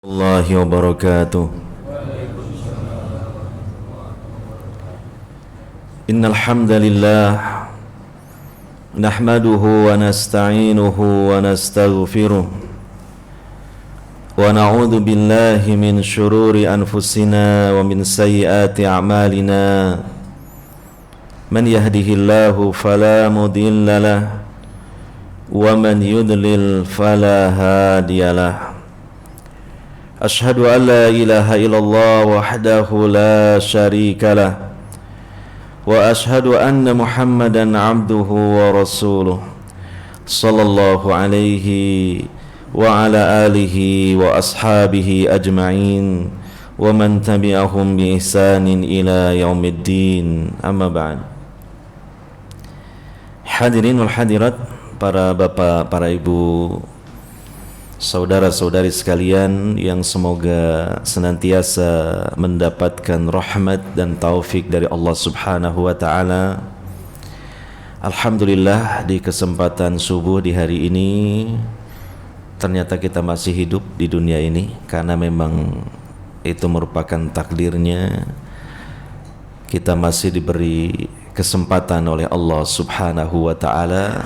الله وبركاته. إن الحمد لله نحمده ونستعينه ونستغفره ونعوذ بالله من شرور أنفسنا ومن سيئات أعمالنا. من يهده الله فلا مضل له ومن يضلل فلا هادي له. أشهد أن لا إله إلا الله وحده لا شريك له وأشهد أن محمدا عبده ورسوله صلى الله عليه وعلى آله وأصحابه أجمعين ومن تبعهم بإحسان إلى يوم الدين. أما بعد. Hadirin wal hadirat, para bapak, para ibu, saudara-saudari sekalian yang semoga senantiasa mendapatkan rahmat dan taufik dari Allah Subhanahu wa taala. Alhamdulillah, di kesempatan subuh di hari ini ternyata kita masih hidup di dunia ini karena memang itu merupakan takdirnya. Kita masih diberi kesempatan oleh Allah Subhanahu wa taala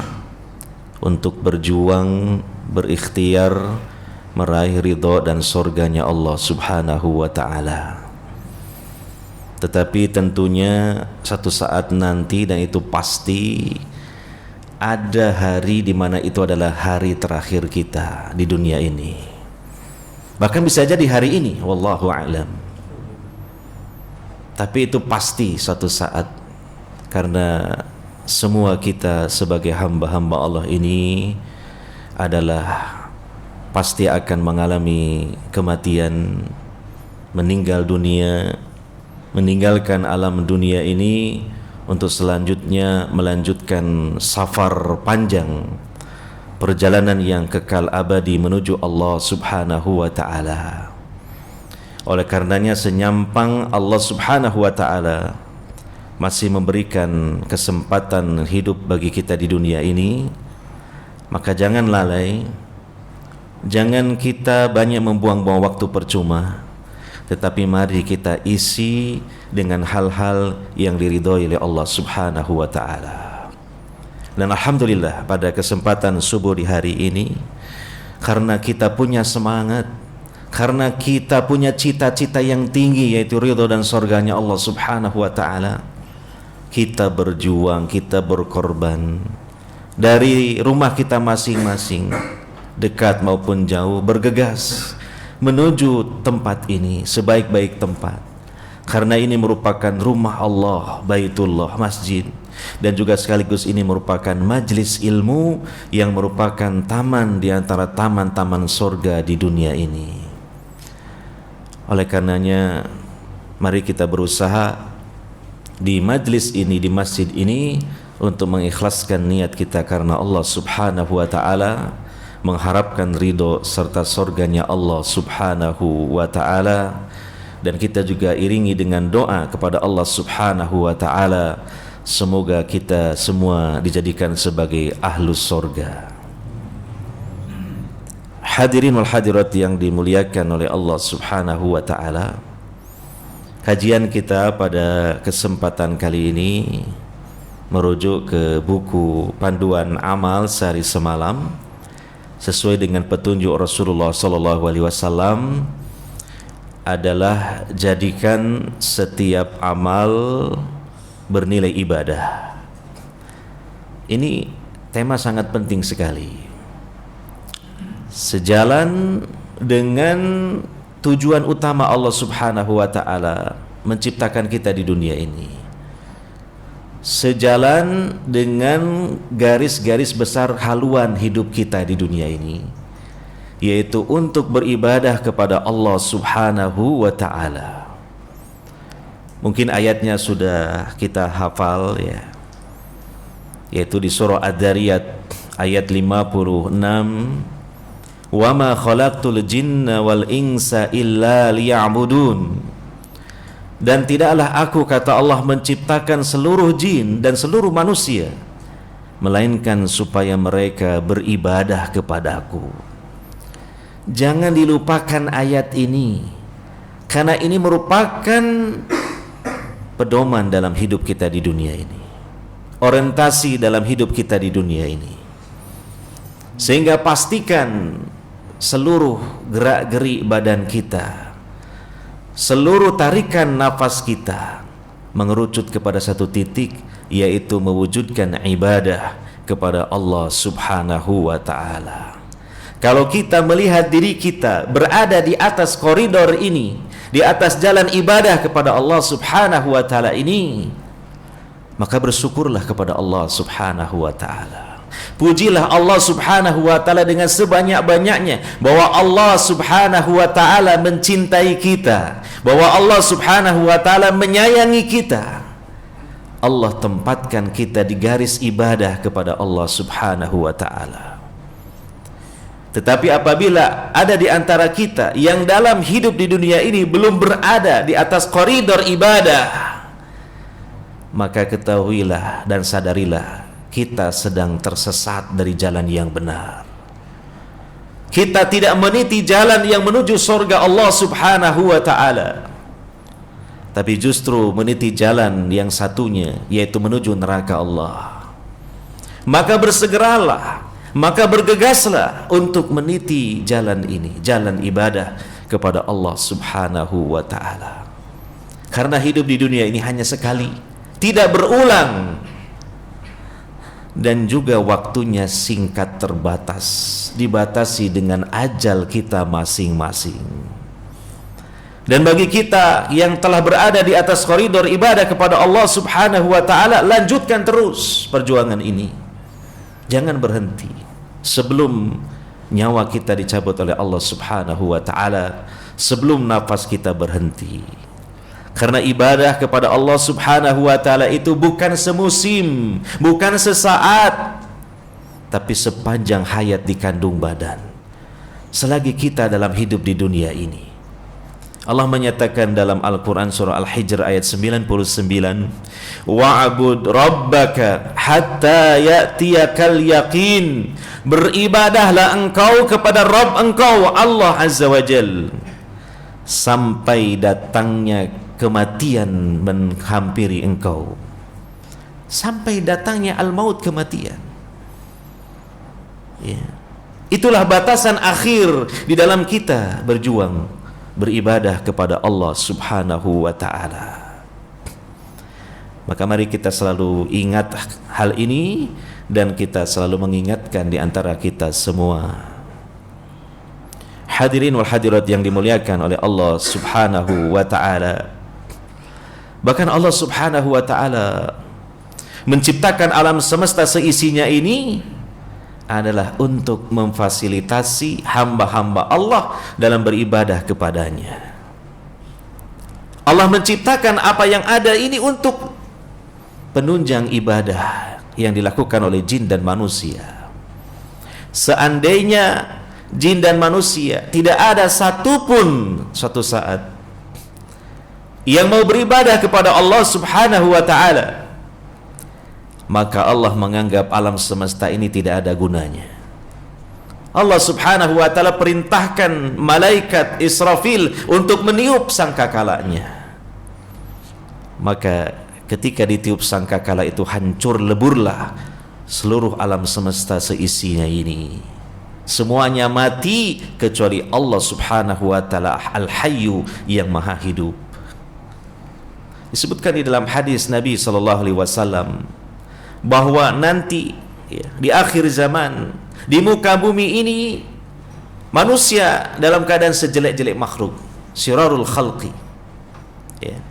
untuk berjuang, berikhtiar meraih ridha dan surganya Allah Subhanahu wa ta'ala. Tetapi tentunya satu saat nanti, dan itu pasti, ada hari di mana itu adalah hari terakhir kita di dunia ini. Bahkan bisa jadi hari ini, wallahu a'lam. Tapi itu pasti suatu saat, karena semua kita sebagai hamba-hamba Allah ini adalah pasti akan mengalami kematian, meninggal dunia, meninggalkan alam dunia ini untuk selanjutnya melanjutkan safar panjang, perjalanan yang kekal abadi menuju Allah Subhanahu wa ta'ala. Oleh karenanya senyampang Allah Subhanahu wa ta'ala masih memberikan kesempatan hidup bagi kita di dunia ini, maka jangan lalai, jangan kita banyak membuang-buang waktu percuma, tetapi mari kita isi dengan hal-hal yang diridhoi oleh Allah Subhanahu wa ta'ala. Dan alhamdulillah pada kesempatan subuh di hari ini, karena kita punya semangat, karena kita punya cita-cita yang tinggi, yaitu ridho dan surganya Allah Subhanahu wa ta'ala, kita berjuang, kita berkorban dari rumah kita masing-masing, dekat maupun jauh, bergegas menuju tempat ini, sebaik-baik tempat, karena ini merupakan rumah Allah, Baitullah, masjid, dan juga sekaligus ini merupakan majlis ilmu yang merupakan taman di antara taman-taman surga di dunia ini. Oleh karenanya mari kita berusaha di majlis ini, di masjid ini, untuk mengikhlaskan niat kita karena Allah Subhanahu wa ta'ala, mengharapkan ridho serta surganya Allah Subhanahu wa ta'ala. Dan kita juga iringi dengan doa kepada Allah Subhanahu wa ta'ala, semoga kita semua dijadikan sebagai ahlus surga. Hadirin wal hadirat yang dimuliakan oleh Allah Subhanahu wa ta'ala, kajian kita pada kesempatan kali ini merujuk ke buku Panduan Amal Sehari Semalam sesuai dengan petunjuk Rasulullah sallallahu alaihi wasallam, adalah jadikan setiap amal bernilai ibadah. Ini tema sangat penting sekali, sejalan dengan tujuan utama Allah Subhanahu wa ta'ala menciptakan kita di dunia ini, sejalan dengan garis-garis besar haluan hidup kita di dunia ini, yaitu untuk beribadah kepada Allah Subhanahu wa ta'ala. Mungkin ayatnya sudah kita hafal ya, yaitu di surah Ad-Dariyat ayat 56, wa ma khalaqtul jinna wal insa illa liya'budun. Dan tidaklah aku, kata Allah, menciptakan seluruh jin dan seluruh manusia melainkan supaya mereka beribadah kepadaku. Jangan dilupakan ayat ini, karena ini merupakan pedoman dalam hidup kita di dunia ini, orientasi dalam hidup kita di dunia ini. Sehingga pastikan seluruh gerak-gerik badan kita, seluruh tarikan nafas kita mengerucut kepada satu titik, yaitu mewujudkan ibadah kepada Allah Subhanahu wa ta'ala. Kalau kita melihat diri kita berada di atas koridor ini, di atas jalan ibadah kepada Allah Subhanahu wa ta'ala ini, maka bersyukurlah kepada Allah Subhanahu wa ta'ala. Pujilah Allah Subhanahu wa ta'ala dengan sebanyak-banyaknya, bahwa Allah Subhanahu wa ta'ala mencintai kita, bahwa Allah Subhanahu wa ta'ala menyayangi kita. Allah tempatkan kita di garis ibadah kepada Allah Subhanahu wa ta'ala. Tetapi apabila ada di antara kita yang dalam hidup di dunia ini belum berada di atas koridor ibadah, maka ketahuilah dan sadarilah, kita sedang tersesat dari jalan yang benar. Kita tidak meniti jalan yang menuju surga Allah Subhanahu wa ta'ala, tapi justru meniti jalan yang satunya, yaitu menuju neraka Allah. Maka bersegeralah, maka bergegaslah untuk meniti jalan ini, jalan ibadah kepada Allah Subhanahu wa ta'ala. Karena hidup di dunia ini hanya sekali, tidak berulang, dan juga waktunya singkat, terbatas, dibatasi dengan ajal kita masing-masing. Dan bagi kita yang telah berada di atas koridor ibadah kepada Allah Subhanahu wa ta'ala, lanjutkan terus perjuangan ini, jangan berhenti sebelum nyawa kita dicabut oleh Allah Subhanahu wa ta'ala, sebelum nafas kita berhenti. Karena ibadah kepada Allah Subhanahu wa ta'ala itu bukan semusim, bukan sesaat, tapi sepanjang hayat di kandung badan, selagi kita dalam hidup di dunia ini. Allah menyatakan dalam Al-Quran surah Al-Hijr ayat 99, wa'bud rabbaka hatta ya'tiyakal yaqin, beribadahlah engkau kepada Rabb engkau Allah Azza wa Jal, sampai datangnya kematian menghampiri engkau, sampai datangnya al-maut, kematian. Ya. Itulah batasan akhir di dalam kita berjuang beribadah kepada Allah Subhanahu wa ta'ala. Maka mari kita selalu ingat hal ini, dan kita selalu mengingatkan di antara kita semua. Hadirin wal hadirat yang dimuliakan oleh Allah Subhanahu wa ta'ala, bahkan Allah Subhanahu wa ta'ala menciptakan alam semesta seisinya ini adalah untuk memfasilitasi hamba-hamba Allah dalam beribadah kepadanya. Allah menciptakan apa yang ada ini untuk penunjang ibadah yang dilakukan oleh jin dan manusia. Seandainya jin dan manusia tidak ada satupun suatu saat yang mau beribadah kepada Allah Subhanahu wa ta'ala, maka Allah menganggap alam semesta ini tidak ada gunanya. Allah Subhanahu wa ta'ala perintahkan malaikat Israfil untuk meniup sangkakalanya. Maka ketika ditiup sangkakala itu, hancur leburlah seluruh alam semesta seisinya ini. Semuanya mati kecuali Allah Subhanahu wa ta'ala Al-Hayyu yang maha hidup. Disebutkan di dalam hadis Nabi SAW bahwa nanti ya, di akhir zaman, di muka bumi ini, manusia dalam keadaan sejelek-jelek makhluk, syirarul khalqi ya.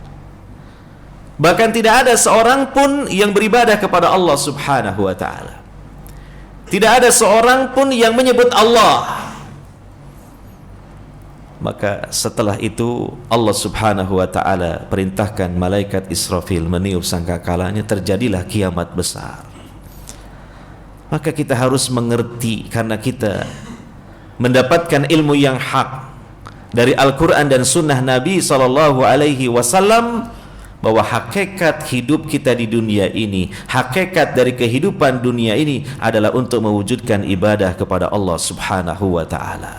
Bahkan tidak ada seorang pun yang beribadah kepada Allah Subhanahu wa ta'ala. Tidak ada seorang pun yang menyebut Allah. Maka setelah itu Allah Subhanahu wa ta'ala perintahkan malaikat Israfil meniup sangkakalanya, terjadilah kiamat besar. Maka kita harus mengerti, karena kita mendapatkan ilmu yang hak dari Al-Quran dan Sunnah Nabi SAW, bahwa hakikat hidup kita di dunia ini, hakikat dari kehidupan dunia ini adalah untuk mewujudkan ibadah kepada Allah Subhanahu wa ta'ala.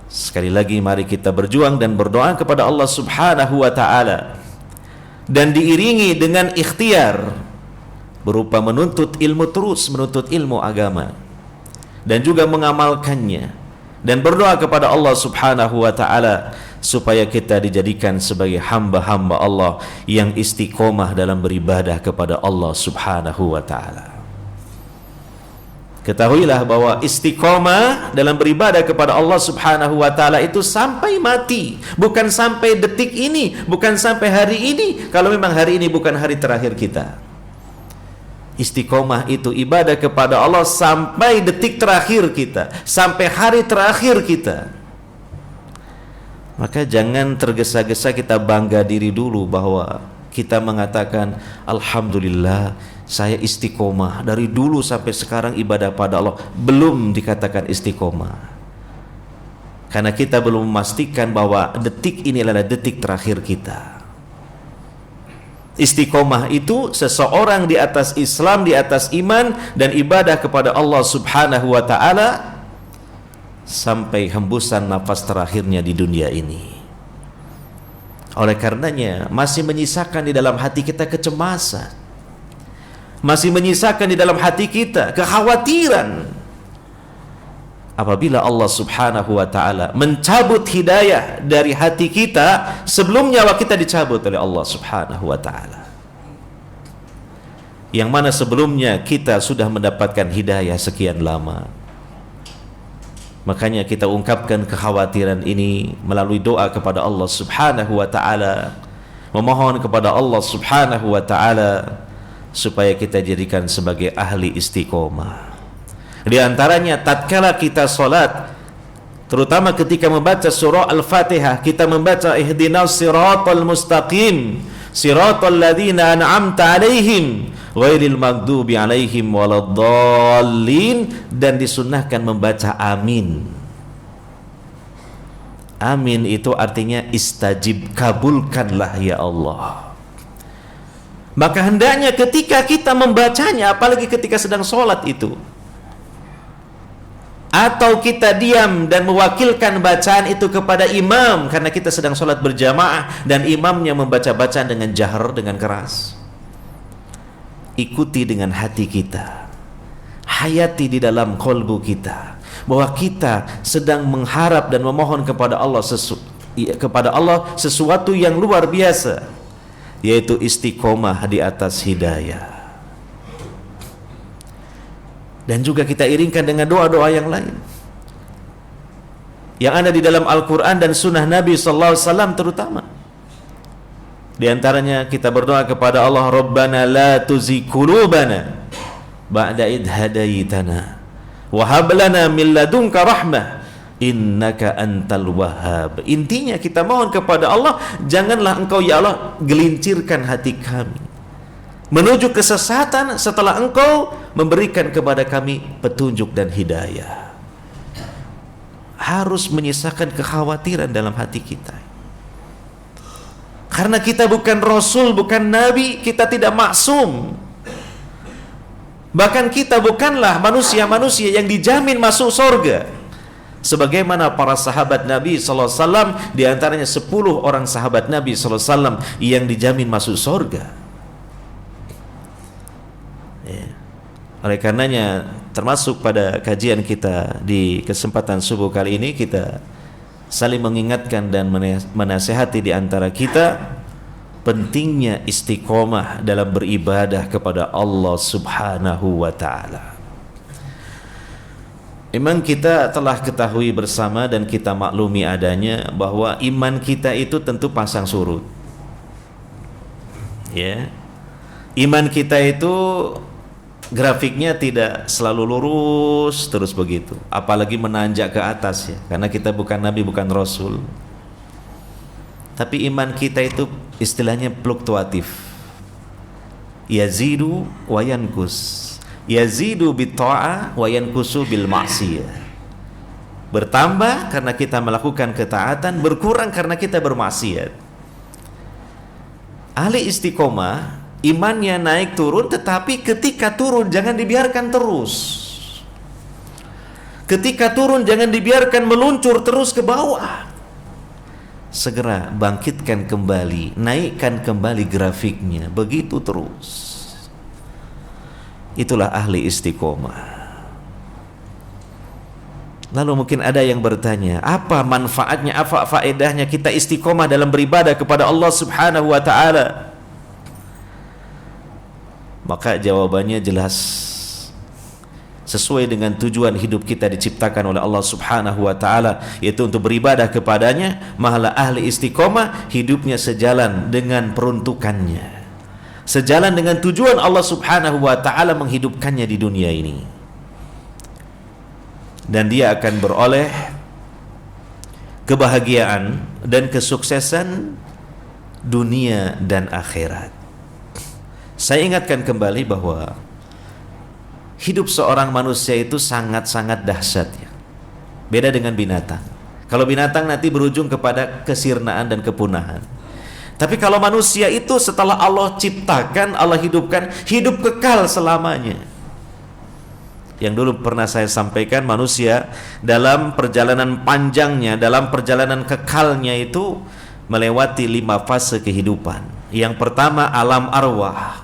Sekali lagi mari kita berjuang dan berdoa kepada Allah Subhanahu wa taala, dan diiringi dengan ikhtiar berupa menuntut ilmu, terus menuntut ilmu agama dan juga mengamalkannya, dan berdoa kepada Allah Subhanahu wa taala supaya kita dijadikan sebagai hamba-hamba Allah yang istiqomah dalam beribadah kepada Allah Subhanahu wa taala. Ketahuilah bahwa istiqomah dalam beribadah kepada Allah Subhanahu wa taala itu sampai mati, bukan sampai detik ini, bukan sampai hari ini, kalau memang hari ini bukan hari terakhir kita. Istiqomah itu ibadah kepada Allah sampai detik terakhir kita, sampai hari terakhir kita. Maka jangan tergesa-gesa kita bangga diri dulu bahwa kita mengatakan alhamdulillah saya istiqomah dari dulu sampai sekarang ibadah pada Allah. Belum dikatakan istiqomah, karena kita belum memastikan bahwa detik ini adalah detik terakhir kita. Istiqomah itu seseorang di atas Islam, di atas iman dan ibadah kepada Allah Subhanahu wa taala sampai hembusan nafas terakhirnya di dunia ini. Oleh karenanya masih menyisakan di dalam hati kita kecemasan, masih menyisakan di dalam hati kita kekhawatiran apabila Allah Subhanahu wa taala mencabut hidayah dari hati kita sebelum nyawa kita dicabut oleh Allah Subhanahu wa taala, yang mana sebelumnya kita sudah mendapatkan hidayah sekian lama. Makanya kita ungkapkan kekhawatiran ini melalui doa kepada Allah Subhanahu wa taala, memohon kepada Allah Subhanahu wa taala supaya kita jadikan sebagai ahli istiqomah. Di antaranya tatkala kita salat, terutama ketika membaca surah Al-Fatihah, kita membaca ihdinas siratal mustaqim siratal ladzina an'amta 'alaihim ghairil maghdubi 'alaihim waladdallin, dan disunnahkan membaca amin. Amin itu artinya istajib, kabulkanlah ya Allah. Maka hendaknya ketika kita membacanya, apalagi ketika sedang sholat itu, atau kita diam dan mewakilkan bacaan itu kepada imam karena kita sedang sholat berjamaah dan imamnya membaca bacaan dengan jahar, dengan keras, ikuti dengan hati kita, hayati di dalam kolbu kita bahwa kita sedang mengharap dan memohon kepada Allah sesuatu yang luar biasa, yaitu istiqomah di atas hidayah. Dan juga kita iringkan dengan doa-doa yang lain yang ada di dalam Al-Quran dan Sunnah Nabi SAW terutama. Di antaranya kita berdoa kepada Allah, Rabbana la tuzigh qulubana ba'da idh hadaitana wa hab lana min ladunka rahmah innaka antal wahhab. Intinya kita mohon kepada Allah, janganlah engkau ya Allah gelincirkan hati kami menuju kesesatan setelah engkau memberikan kepada kami petunjuk dan hidayah. Harus menyisakan kekhawatiran dalam hati kita, karena kita bukan Rasul, bukan Nabi, kita tidak maksum. Bahkan kita bukanlah manusia-manusia yang dijamin masuk surga sebagaimana para sahabat Nabi SAW, di antaranya 10 orang sahabat Nabi SAW yang dijamin masuk surga. Oleh karenanya termasuk pada kajian kita di kesempatan subuh kali ini, kita saling mengingatkan dan menasihati di antara kita pentingnya istiqomah dalam beribadah kepada Allah Subhanahu wa ta'ala. Memang kita telah ketahui bersama dan kita maklumi adanya bahwa iman kita itu tentu pasang surut, ya. Iman kita itu grafiknya tidak selalu lurus terus begitu, apalagi menanjak ke atas, ya, karena kita bukan Nabi, bukan Rasul. Tapi iman kita itu istilahnya fluktuatif, yazidu wa yankus, yazidu bit ta'ah wa yankusu bil ma'siyah. Bertambah karena kita melakukan ketaatan, berkurang karena kita bermaksiat. Ahli istiqomah imannya naik turun, tetapi ketika turun jangan dibiarkan terus. Ketika turun jangan dibiarkan meluncur terus ke bawah. Segera bangkitkan kembali, naikkan kembali grafiknya, begitu terus. Itulah ahli istiqomah. Lalu mungkin ada yang bertanya, apa manfaatnya, apa faedahnya kita istiqomah dalam beribadah kepada Allah Subhanahu wa taala? Maka jawabannya jelas, sesuai dengan tujuan hidup kita diciptakan oleh Allah Subhanahu wa taala, yaitu untuk beribadah kepadanya. Mahalah ahli istiqomah hidupnya sejalan dengan peruntukannya, sejalan dengan tujuan Allah Subhanahu wa taala menghidupkannya di dunia ini. Dan dia akan beroleh kebahagiaan dan kesuksesan dunia dan akhirat. Saya ingatkan kembali bahwa hidup seorang manusia itu sangat-sangat dahsyat ya. Beda dengan binatang. Kalau binatang nanti berujung kepada kesirnaan dan kepunahan. Tapi kalau manusia itu setelah Allah ciptakan, Allah hidupkan, hidup kekal selamanya. Yang dulu pernah saya sampaikan, manusia dalam perjalanan panjangnya, dalam perjalanan kekalnya itu melewati 5 fase kehidupan. Yang pertama alam arwah,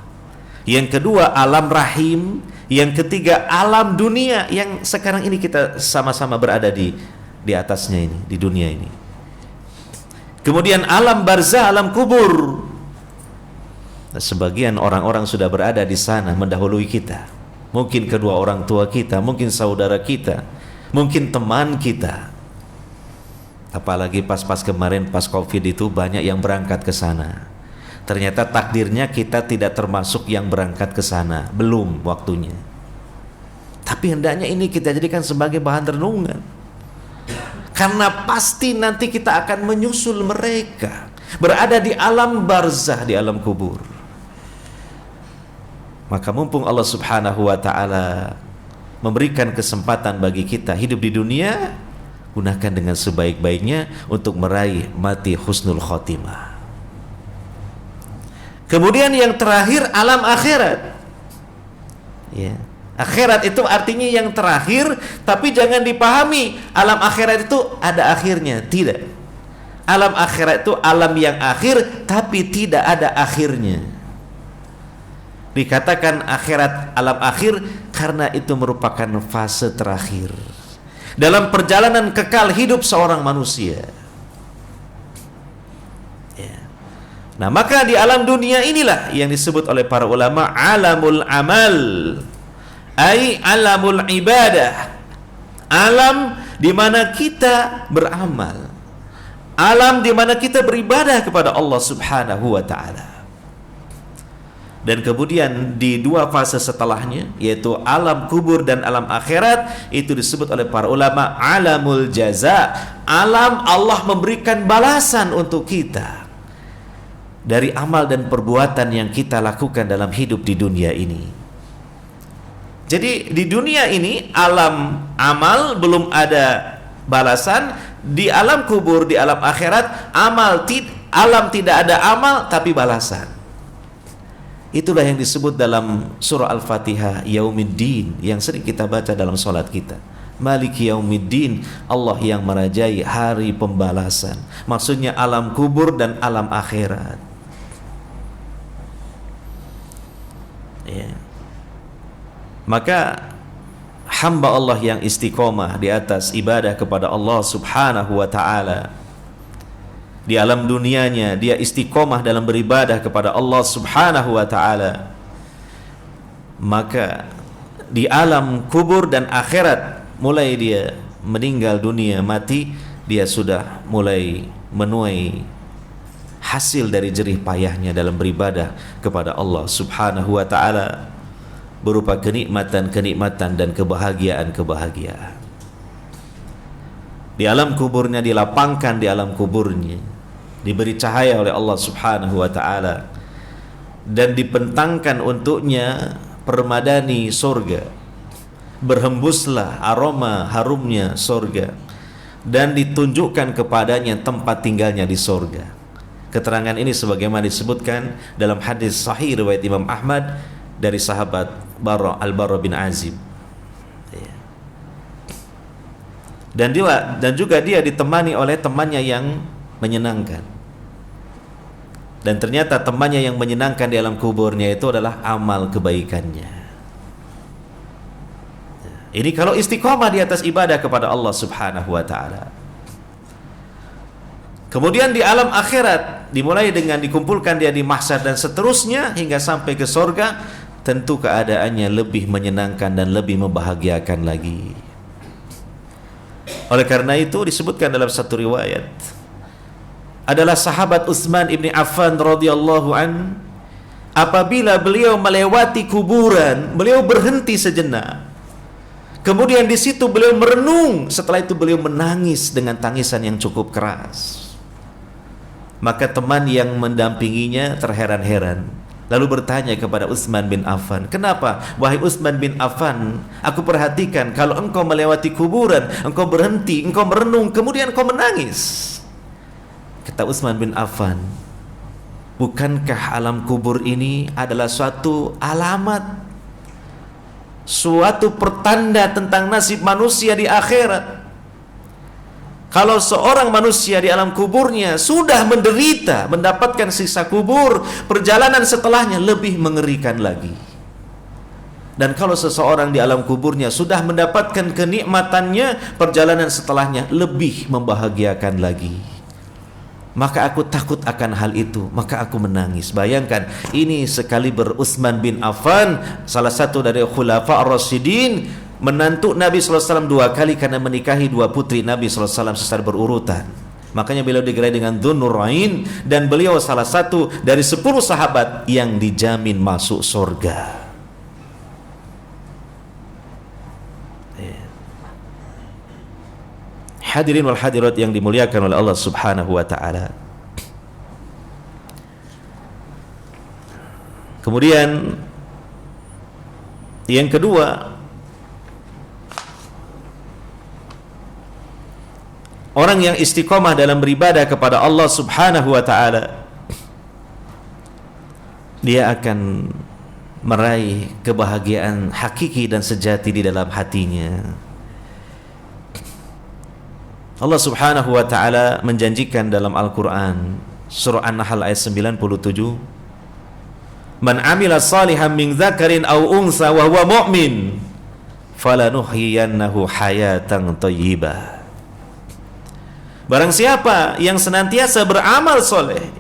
yang kedua alam rahim, yang ketiga alam dunia yang sekarang ini kita sama-sama berada di atasnya ini, di dunia ini. Kemudian alam barzah, alam kubur. Nah, sebagian orang-orang sudah berada di sana mendahului kita. Mungkin kedua orang tua kita, mungkin saudara kita, mungkin teman kita. Apalagi pas kemarin, pas Covid itu banyak yang berangkat ke sana. Ternyata takdirnya kita tidak termasuk yang berangkat ke sana, belum waktunya. Tapi hendaknya ini kita jadikan sebagai bahan renungan. Karena pasti nanti kita akan menyusul mereka, berada di alam barzah, di alam kubur. Maka mumpung Allah Subhanahu wa taala memberikan kesempatan bagi kita hidup di dunia, gunakan dengan sebaik-baiknya untuk meraih mati husnul khotimah. Kemudian yang terakhir alam akhirat. Ya. Akhirat itu artinya yang terakhir, tapi jangan dipahami alam akhirat itu ada akhirnya, tidak. Alam akhirat itu alam yang akhir tapi tidak ada akhirnya. Dikatakan akhirat alam akhir karena itu merupakan fase terakhir dalam perjalanan kekal hidup seorang manusia. Ya. Nah, maka di alam dunia inilah yang disebut oleh para ulama alamul amal, ai alamul ibadah, alam di mana kita beramal, alam di mana kita beribadah kepada Allah Subhanahu wa taala. Dan kemudian di 2 fase setelahnya, yaitu alam kubur dan alam akhirat, itu disebut oleh para ulama alamul jaza, alam Allah memberikan balasan untuk kita dari amal dan perbuatan yang kita lakukan dalam hidup di dunia ini. Jadi di dunia ini alam amal belum ada balasan, di alam kubur, di alam akhirat alam tidak ada amal tapi balasan. Itulah yang disebut dalam surah Al-Fatihah Yaumiddin yang sering kita baca dalam sholat kita. Maliki Yaumiddin, Allah yang merajai hari pembalasan. Maksudnya alam kubur dan alam akhirat. Ya. Maka hamba Allah yang istiqomah di atas ibadah kepada Allah Subhanahu wa ta'ala, di alam dunianya dia istiqomah dalam beribadah kepada Allah Subhanahu wa ta'ala, maka di alam kubur dan akhirat, mulai dia meninggal dunia, mati, dia sudah mulai menuai hasil dari jerih payahnya dalam beribadah kepada Allah Subhanahu wa ta'ala, berupa kenikmatan-kenikmatan dan kebahagiaan-kebahagiaan. Di alam kuburnya, dilapangkan di alam kuburnya, diberi cahaya oleh Allah Subhanahu wa ta'ala, dan dibentangkan untuknya permadani surga, berhembuslah aroma harumnya surga, dan ditunjukkan kepadanya tempat tinggalnya di surga. Keterangan ini sebagaimana disebutkan dalam hadis sahih riwayat Imam Ahmad dari sahabat Al-Bara bin Azib. Dan juga dia ditemani oleh temannya yang menyenangkan. Dan ternyata temannya yang menyenangkan di alam kuburnya itu adalah amal kebaikannya. Ini kalau istiqomah di atas ibadah kepada Allah Subhanahu wa taala. Kemudian di alam akhirat dimulai dengan dikumpulkan dia di mahsyar dan seterusnya hingga sampai ke surga, tentu keadaannya lebih menyenangkan dan lebih membahagiakan lagi. Oleh karena itu disebutkan dalam satu riwayat, adalah sahabat Utsman ibni Affan radhiyallahu an, apabila beliau melewati kuburan, beliau berhenti sejenak. Kemudian di situ beliau merenung, setelah itu beliau menangis dengan tangisan yang cukup keras. Maka teman yang mendampinginya terheran-heran, lalu bertanya kepada Utsman bin Affan, "Kenapa, wahai Utsman bin Affan? Aku perhatikan kalau engkau melewati kuburan, engkau berhenti, engkau merenung, kemudian engkau menangis." Kata Utsman bin Affan, "Bukankah alam kubur ini adalah suatu alamat, suatu pertanda tentang nasib manusia di akhirat? Kalau seorang manusia di alam kuburnya sudah menderita, mendapatkan siksa kubur, perjalanan setelahnya lebih mengerikan lagi. Dan kalau seseorang di alam kuburnya sudah mendapatkan kenikmatannya, perjalanan setelahnya lebih membahagiakan lagi. Maka aku takut akan hal itu, maka aku menangis." Bayangkan, ini sekaliber Utsman bin Affan, salah satu dari khulafa ar-rasyidin, menantu Nabi SAW 2 kali karena menikahi 2 putri Nabi SAW secara berurutan. Makanya beliau digelar dengan Dzun-Nurain, dan beliau salah satu dari 10 sahabat yang dijamin masuk surga. Hadirin wal hadirat yang dimuliakan oleh Allah Subhanahu wa taala. Kemudian yang kedua, orang yang istiqomah dalam beribadah kepada Allah Subhanahu wa taala, dia akan meraih kebahagiaan hakiki dan sejati di dalam hatinya. Allah Subhanahu wa taala menjanjikan dalam Al-Qur'an surah An-Nahl ayat 97, "Man 'amila shalihan min dzakarin aw unsa wa huwa mu'min falanuhyiyannahu hayatan thayyibah." Barang siapa yang senantiasa beramal soleh,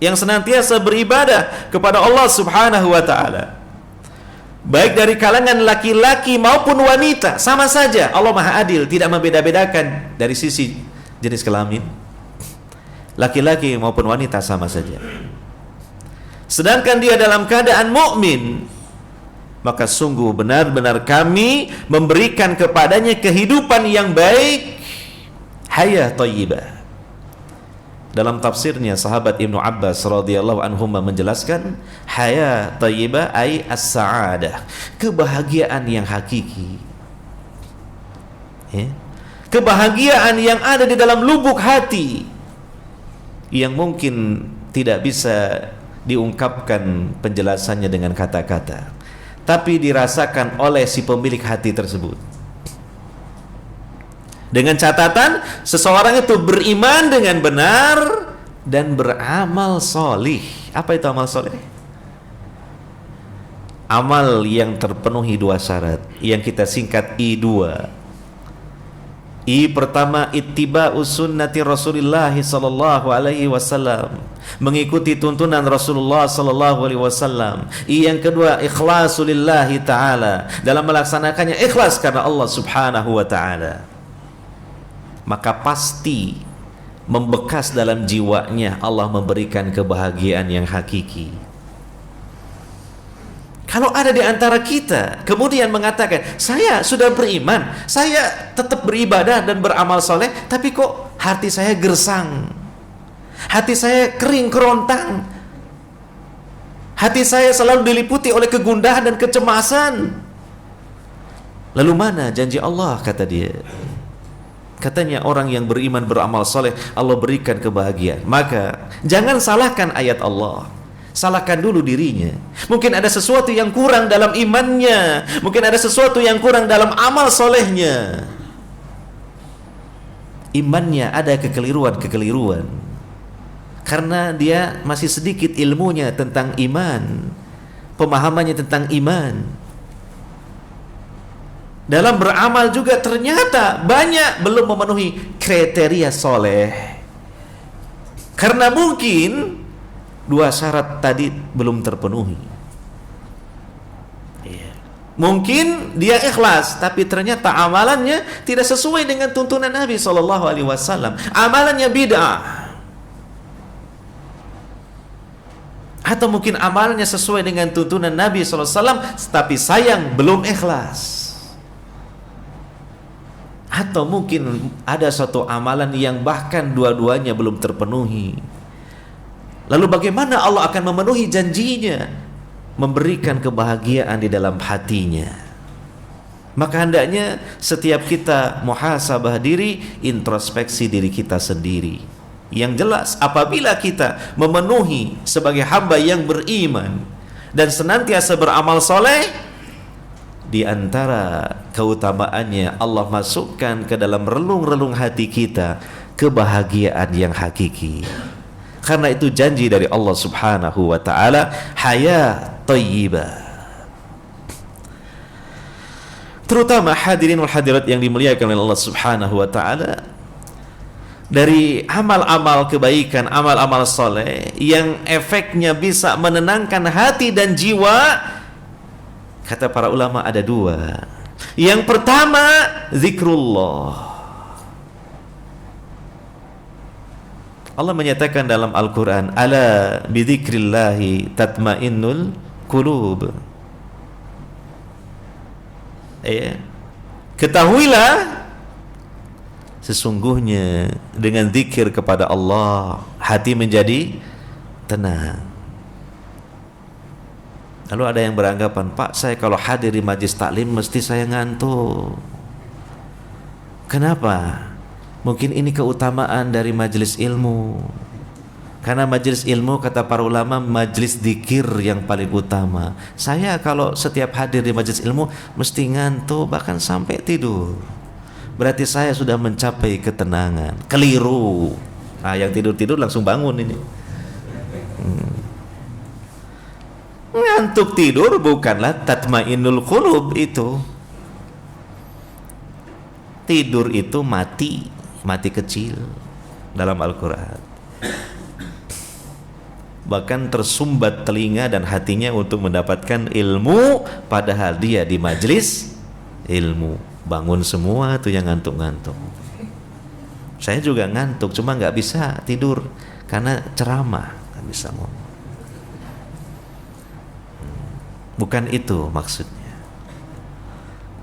yang senantiasa beribadah kepada Allah Subhanahu wa taala, baik dari kalangan laki-laki maupun wanita, sama saja. Allah Maha Adil, tidak membeda-bedakan dari sisi jenis kelamin. Laki-laki maupun wanita sama saja. Sedangkan dia dalam keadaan mukmin, maka sungguh benar-benar kami memberikan kepadanya kehidupan yang baik, hayah thayyibah. Dalam tafsirnya sahabat Ibnu Abbas radhiyallahu anhuma menjelaskan, hayah thayyibah ay as-sa'adah, kebahagiaan yang hakiki. Kebahagiaan yang ada di dalam lubuk hati, yang mungkin tidak bisa diungkapkan penjelasannya dengan kata-kata, tapi dirasakan oleh si pemilik hati tersebut. Dengan catatan seseorang itu beriman dengan benar dan beramal solih. Apa itu amal solih? Amal yang terpenuhi 2 syarat, yang kita singkat I2. I pertama, ittiba'us sunnati Rasulillah sallallahu alaihi wasallam, mengikuti tuntunan Rasulullah sallallahu alaihi wasallam. I yang kedua, ikhlasulillahi ta'ala, dalam melaksanakannya ikhlas karena Allah Subhanahu wa ta'ala. Maka pasti membekas dalam jiwanya, Allah memberikan kebahagiaan yang hakiki. Kalau ada di antara kita kemudian mengatakan, saya sudah beriman, saya tetap beribadah dan beramal soleh, tapi kok hati saya gersang, hati saya kering kerontang, hati saya selalu diliputi oleh kegundahan dan kecemasan, lalu mana janji Allah? Kata dia, katanya orang yang beriman beramal soleh Allah berikan kebahagiaan. Maka jangan salahkan ayat Allah, salahkan dulu dirinya. Mungkin ada sesuatu yang kurang dalam imannya, mungkin ada sesuatu yang kurang dalam amal solehnya. imannya ada kekeliruan-kekeliruan, karena dia masih sedikit ilmunya tentang iman, pemahamannya tentang iman. Dalam beramal juga ternyata banyak belum memenuhi kriteria soleh, karena mungkin dua syarat tadi belum terpenuhi. Mungkin dia ikhlas, tapi ternyata amalannya tidak sesuai dengan tuntunan Nabi SAW. Amalannya bid'ah. Atau mungkin amalannya sesuai dengan tuntunan Nabi SAW, tapi sayang belum ikhlas. Atau mungkin ada suatu amalan yang bahkan dua-duanya belum terpenuhi. Lalu bagaimana Allah akan memenuhi janjinya, memberikan kebahagiaan di dalam hatinya? Maka hendaknya setiap kita muhasabah diri, introspeksi diri kita sendiri. Yang jelas, apabila kita memenuhi sebagai hamba yang beriman dan senantiasa beramal soleh, di antara keutamaannya Allah masukkan ke dalam relung-relung hati kita kebahagiaan yang hakiki. Karena itu janji dari Allah Subhanahu wa taala, hayat thayyibah. Terutama hadirin wal hadirat yang dimuliakan oleh Allah Subhanahu wa taala, dari amal-amal kebaikan, amal-amal soleh yang efeknya bisa menenangkan hati dan jiwa, kata para ulama ada dua. Yang pertama, zikrullah. Allah menyatakan dalam Al-Quran, ala bidzikrillahi tatmainnul qulub. Ketahuilah, sesungguhnya dengan zikir kepada Allah hati menjadi tenang. Lalu ada yang beranggapan, Pak, saya kalau hadir di majlis taklim mesti saya ngantuk. Kenapa? Mungkin ini keutamaan dari majlis ilmu. Karena majlis ilmu, kata para ulama, majlis zikir yang paling utama. Saya kalau setiap hadir di majlis ilmu mesti ngantuk, bahkan sampai tidur. Berarti saya sudah mencapai ketenangan. Keliru. Nah, yang tidur-tidur langsung bangun ini. Ngantuk tidur bukanlah tatmainnul qulub itu. Tidur itu mati kecil dalam Al-Quran. Bahkan tersumbat telinga dan hatinya untuk mendapatkan ilmu, padahal dia di majlis ilmu. Bangun semua tuh yang ngantuk-ngantuk. Saya juga ngantuk, cuma nggak bisa tidur karena ceramah, nggak bisa ngomong. Bukan itu maksudnya.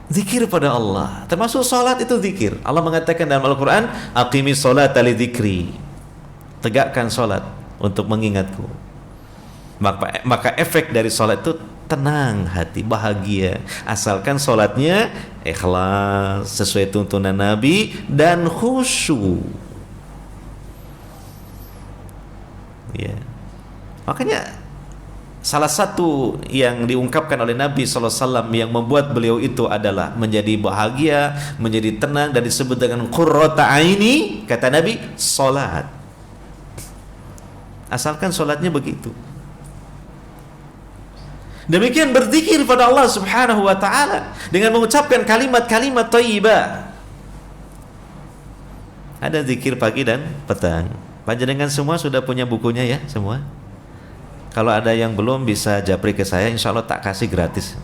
Zikir pada Allah, termasuk salat itu zikir. Allah mengatakan dalam Al-Quran, aqimis sholata li dzikri. Tegakkan salat untuk mengingatku. Maka efek dari salat itu tenang hati, bahagia. Asalkan salatnya ikhlas, sesuai tuntunan Nabi, dan khusyuk. Ya. Makanya salah satu yang diungkapkan oleh Nabi SAW yang membuat beliau itu adalah menjadi bahagia, menjadi tenang, dan disebut dengan qurrata aini, kata Nabi, salat. Asalkan salatnya begitu. Demikian berzikir pada Allah Subhanahu wa taala dengan mengucapkan kalimat-kalimat thayyibah. Ada zikir pagi dan petang. Panjenengan semua sudah punya bukunya ya, semua? Kalau ada yang belum bisa japri ke saya, insya Allah tak kasih gratis,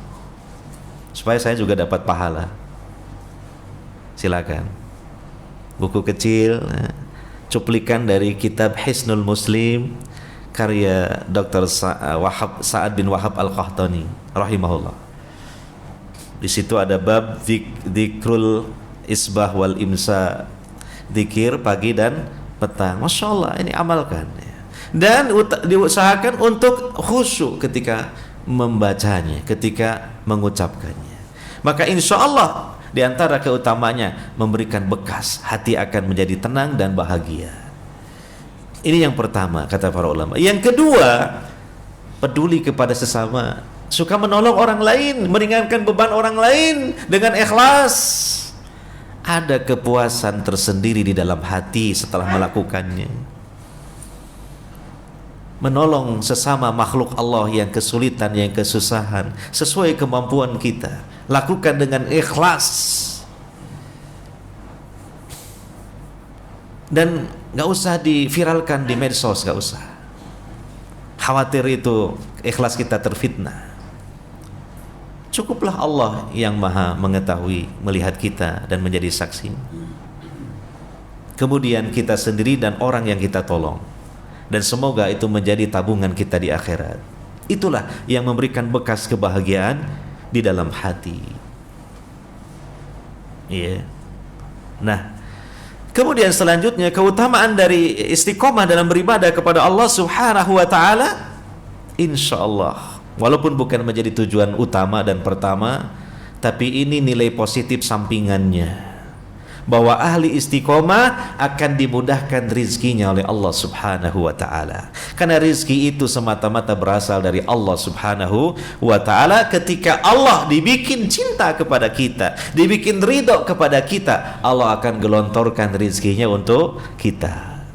supaya saya juga dapat pahala. Silakan. Buku kecil, cuplikan dari kitab Hisnul Muslim, karya Dr. Sa'ad bin Wahab Al-Qahtani rahimahullah. Di situ ada bab dzikrul isbah wal imsa, zikir pagi dan petang. Masya Allah, ini amalkan. Dan diusahakan untuk khusyuk ketika membacanya, ketika mengucapkannya. Maka insya Allah di antara keutamanya memberikan bekas, hati akan menjadi tenang dan bahagia. Ini yang pertama, kata para ulama. Yang kedua, peduli kepada sesama, suka menolong orang lain, meringankan beban orang lain dengan ikhlas. ada kepuasan tersendiri di dalam hati setelah melakukannya. Menolong sesama makhluk Allah yang kesulitan, yang kesusahan, sesuai kemampuan kita. Lakukan dengan ikhlas. Dan gak usah diviralkan di medsos, gak usah. Khawatir itu ikhlas kita terfitnah. Cukuplah Allah yang maha mengetahui, melihat kita dan menjadi saksi. Kemudian kita sendiri dan orang yang kita tolong. Dan semoga itu menjadi tabungan kita di akhirat. Itulah yang memberikan bekas kebahagiaan di dalam hati. Iya. Nah, kemudian selanjutnya keutamaan dari istiqomah dalam beribadah kepada Allah Subhanahu wa taala, insyaallah, walaupun bukan menjadi tujuan utama dan pertama, tapi ini nilai positif sampingannya, bahwa ahli istiqomah akan dimudahkan rizkinya oleh Allah Subhanahu wa ta'ala. Karena rizki itu semata-mata berasal dari Allah Subhanahu wa ta'ala. Ketika Allah dibikin cinta kepada kita, dibikin ridho kepada kita, Allah akan gelontorkan rizkinya untuk kita.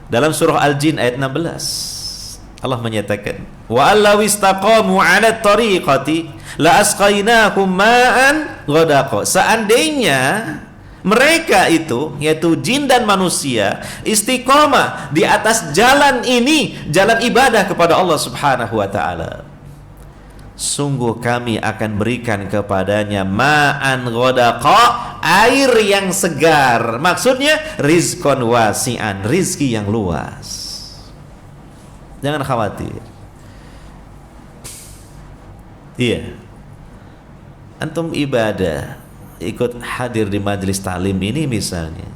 Dalam surah Al-Jin ayat 16, Allah menyatakan, wa allaw istaqamu 'ala tariqati la asqainahum ma'an ghadaqa. Seandainya mereka itu, yaitu jin dan manusia, istiqomah di atas jalan ini, jalan ibadah kepada Allah Subhanahu wa ta'ala, sungguh kami akan berikan kepadanya ma'an ghadaqa, air yang segar. Maksudnya rizqan wasi'an, rizki yang luas. Jangan khawatir. Iya, antum ibadah, ikut hadir di majelis ta'lim ini misalnya,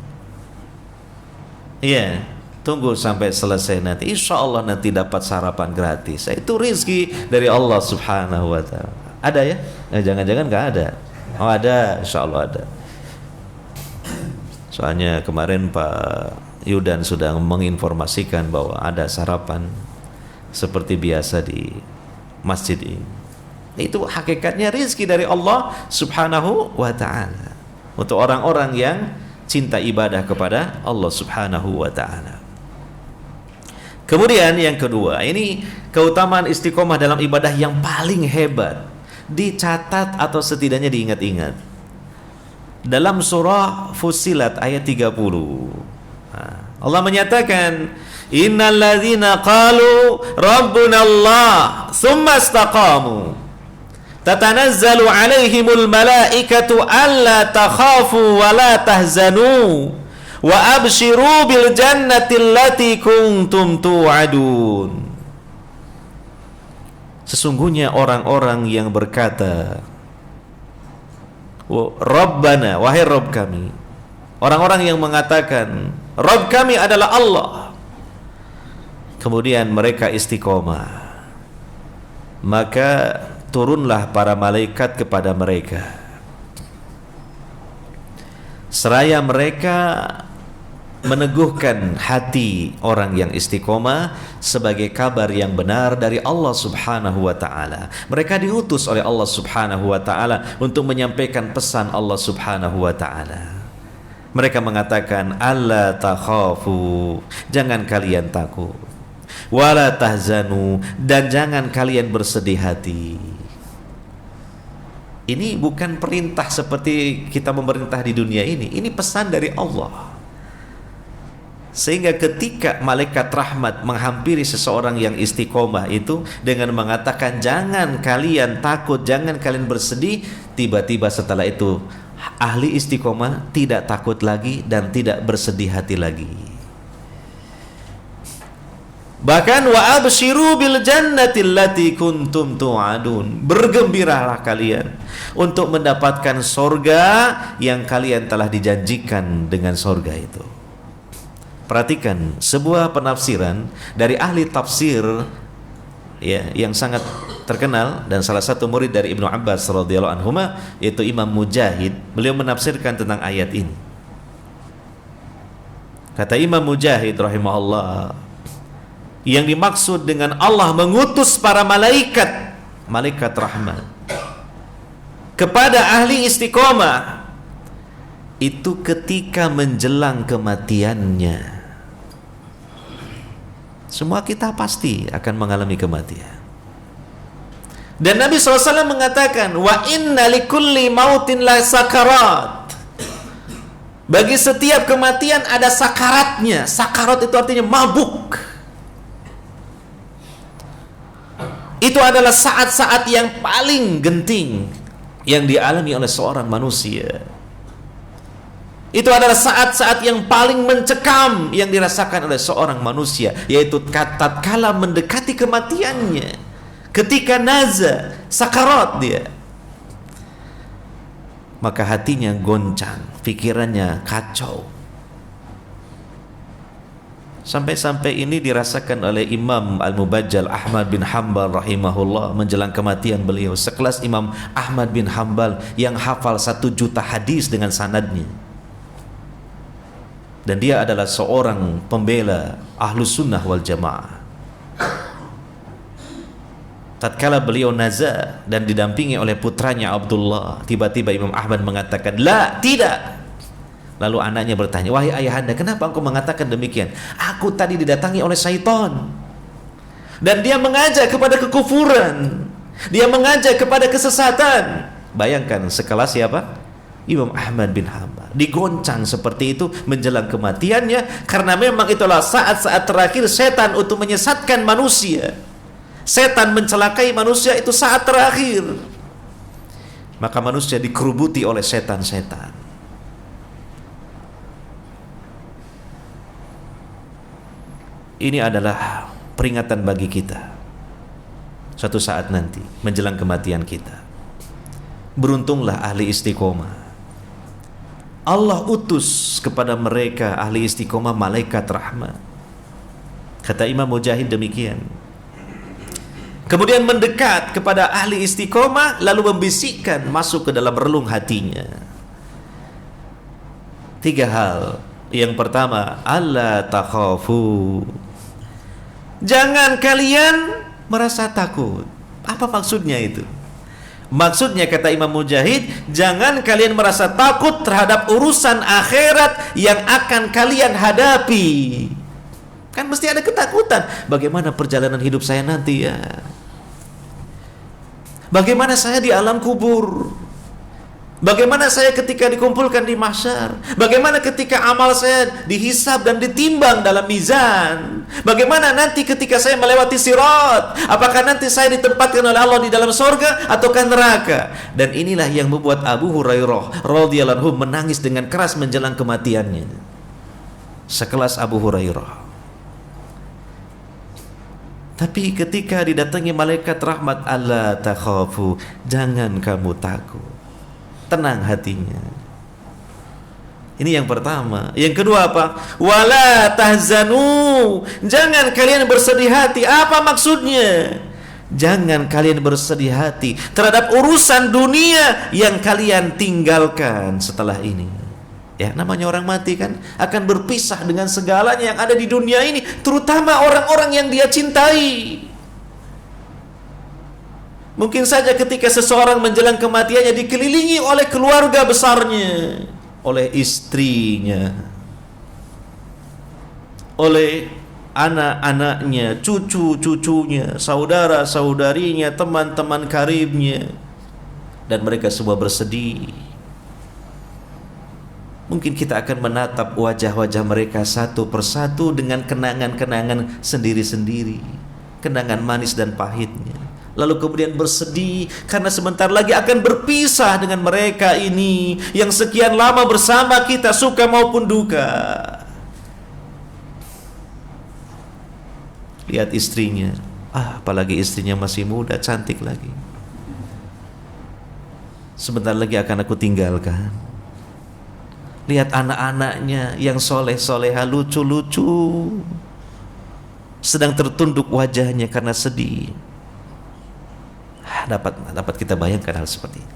iya, tunggu sampai selesai nanti, insya Allah nanti dapat sarapan gratis. Itu rizki dari Allah Subhanahu wa ta'ala. Ada ya? Jangan-jangan gak ada. Oh ada, insya Allah ada. Soalnya kemarin Pak Yudan sudah menginformasikan bahwa ada sarapan seperti biasa di masjid ini. Itu hakikatnya rizki dari Allah Subhanahu wa ta'ala, untuk orang-orang yang cinta ibadah kepada Allah Subhanahu wa ta'ala. Kemudian yang kedua, ini keutamaan istiqomah dalam ibadah yang paling hebat, dicatat atau setidaknya diingat-ingat. Dalam surah Fussilat ayat 30, Allah menyatakan, innal ladzina qalu rabbuna Allah tsumma istaqamu tatanazzalu alaihimul malaikatu alla takhafu wa la tahzanu wa abshiru bil jannati allati kuntum tu'adun. Sesungguhnya orang-orang yang berkata, Rabbana, wahai Rabb kami, orang-orang yang mengatakan Rabb kami adalah Allah, kemudian mereka istiqomah, maka turunlah para malaikat kepada mereka seraya mereka meneguhkan hati orang yang istiqomah sebagai kabar yang benar dari Allah Subhanahu wa ta'ala. Mereka diutus oleh Allah Subhanahu wa ta'ala untuk menyampaikan pesan Allah Subhanahu wa ta'ala. Mereka mengatakan, alla takhafu, jangan kalian takut, wala tahzanu, dan jangan kalian bersedih hati. Ini bukan perintah seperti kita memerintah di dunia ini pesan dari Allah. Sehingga ketika malaikat rahmat menghampiri seseorang yang istiqomah itu dengan mengatakan jangan kalian takut, jangan kalian bersedih, tiba-tiba setelah itu ahli istiqomah tidak takut lagi dan tidak bersedih hati lagi. Bahkan wa abshiru bil jannati allati kuntum tu'adun, bergembiralah kalian untuk mendapatkan sorga yang kalian telah dijanjikan dengan sorga itu. Perhatikan sebuah penafsiran dari ahli tafsir ya, yang sangat terkenal dan salah satu murid dari Ibnu Abbas radhiyallahu anhuma, yaitu Imam Mujahid. Beliau menafsirkan tentang ayat ini. Kata Imam Mujahid rahimahullah, yang dimaksud dengan Allah mengutus para malaikat, malaikat rahmat, kepada ahli istiqomah itu ketika menjelang kematiannya. Semua kita pasti akan mengalami kematian. Dan Nabi SAW mengatakan, wa inna likulli mautin la sakarat. Bagi setiap kematian ada sakaratnya. Sakarat itu artinya mabuk. Itu adalah saat-saat yang paling genting yang dialami oleh seorang manusia. Itu adalah saat-saat yang paling mencekam yang dirasakan oleh seorang manusia, yaitu tatkala mendekati kematiannya, ketika naza, sakarat dia, maka hatinya goncang, pikirannya kacau. Sampai-sampai ini dirasakan oleh Imam Al-Mubajjal Ahmad bin Hanbal rahimahullah menjelang kematian beliau. Sekelas Imam Ahmad bin Hanbal yang hafal 1 juta hadis dengan sanadnya. Dan dia adalah seorang pembela Ahlus Sunnah wal Jamaah. Tatkala beliau naza dan didampingi oleh putranya Abdullah, tiba-tiba Imam Ahmad mengatakan, "La, tidak." Lalu anaknya bertanya, "Wahai ayahanda, kenapa engkau mengatakan demikian?" "Aku tadi didatangi oleh syaitan dan dia mengajak kepada kekufuran, dia mengajak kepada kesesatan." Bayangkan sekelas siapa? Imam Ahmad bin Hanbal digoncang seperti itu menjelang kematiannya, karena memang itulah saat-saat terakhir setan untuk menyesatkan manusia. Setan mencelakai manusia, itu saat terakhir. Maka manusia dikerubuti oleh setan-setan. Ini adalah peringatan bagi kita. Suatu saat nanti menjelang kematian kita, beruntunglah ahli istiqomah. Allah utus kepada mereka ahli istiqomah malaikat rahmat. Kata Imam Mujahid demikian. Kemudian mendekat kepada ahli istiqomah, lalu membisikkan masuk ke dalam relung hatinya. 3 hal. Yang pertama, alla takhafu. Jangan kalian merasa takut. Apa maksudnya itu? Maksudnya kata Imam Mujahid, jangan kalian merasa takut terhadap urusan akhirat yang akan kalian hadapi. Kan mesti ada ketakutan. Bagaimana perjalanan hidup saya nanti ya? Bagaimana saya di alam kubur? Bagaimana saya ketika dikumpulkan di mahsyar? Bagaimana ketika amal saya dihisab dan ditimbang dalam mizan? Bagaimana nanti ketika saya melewati sirat? Apakah nanti saya ditempatkan oleh Allah di dalam surga ataukah neraka? Dan inilah yang membuat Abu Hurairah radhiyallahu anhu menangis dengan keras menjelang kematiannya. Sekelas Abu Hurairah. Tapi ketika didatangi malaikat rahmat, alla takhafu, jangan kamu takut. Tenang hatinya. Ini yang pertama. Yang kedua apa? Wala tahzanu. Jangan kalian bersedih hati. Apa maksudnya? Jangan kalian bersedih hati terhadap urusan dunia yang kalian tinggalkan setelah ini. Ya, namanya orang mati kan akan berpisah dengan segalanya yang ada di dunia ini, terutama orang-orang yang dia cintai. Mungkin saja ketika seseorang menjelang kematiannya dikelilingi oleh keluarga besarnya, oleh istrinya, oleh anak-anaknya, cucu-cucunya, saudara-saudarinya, teman-teman karibnya, dan mereka semua bersedih. Mungkin kita akan menatap wajah-wajah mereka satu persatu dengan kenangan-kenangan sendiri-sendiri, kenangan manis dan pahitnya. Lalu kemudian bersedih karena sebentar lagi akan berpisah dengan mereka ini yang sekian lama bersama kita, suka maupun duka. Lihat istrinya, apalagi istrinya masih muda, cantik lagi. Sebentar lagi akan aku tinggalkan. Lihat anak-anaknya yang soleh-soleha, lucu-lucu, sedang tertunduk wajahnya karena sedih. Dapat kita bayangkan hal seperti itu.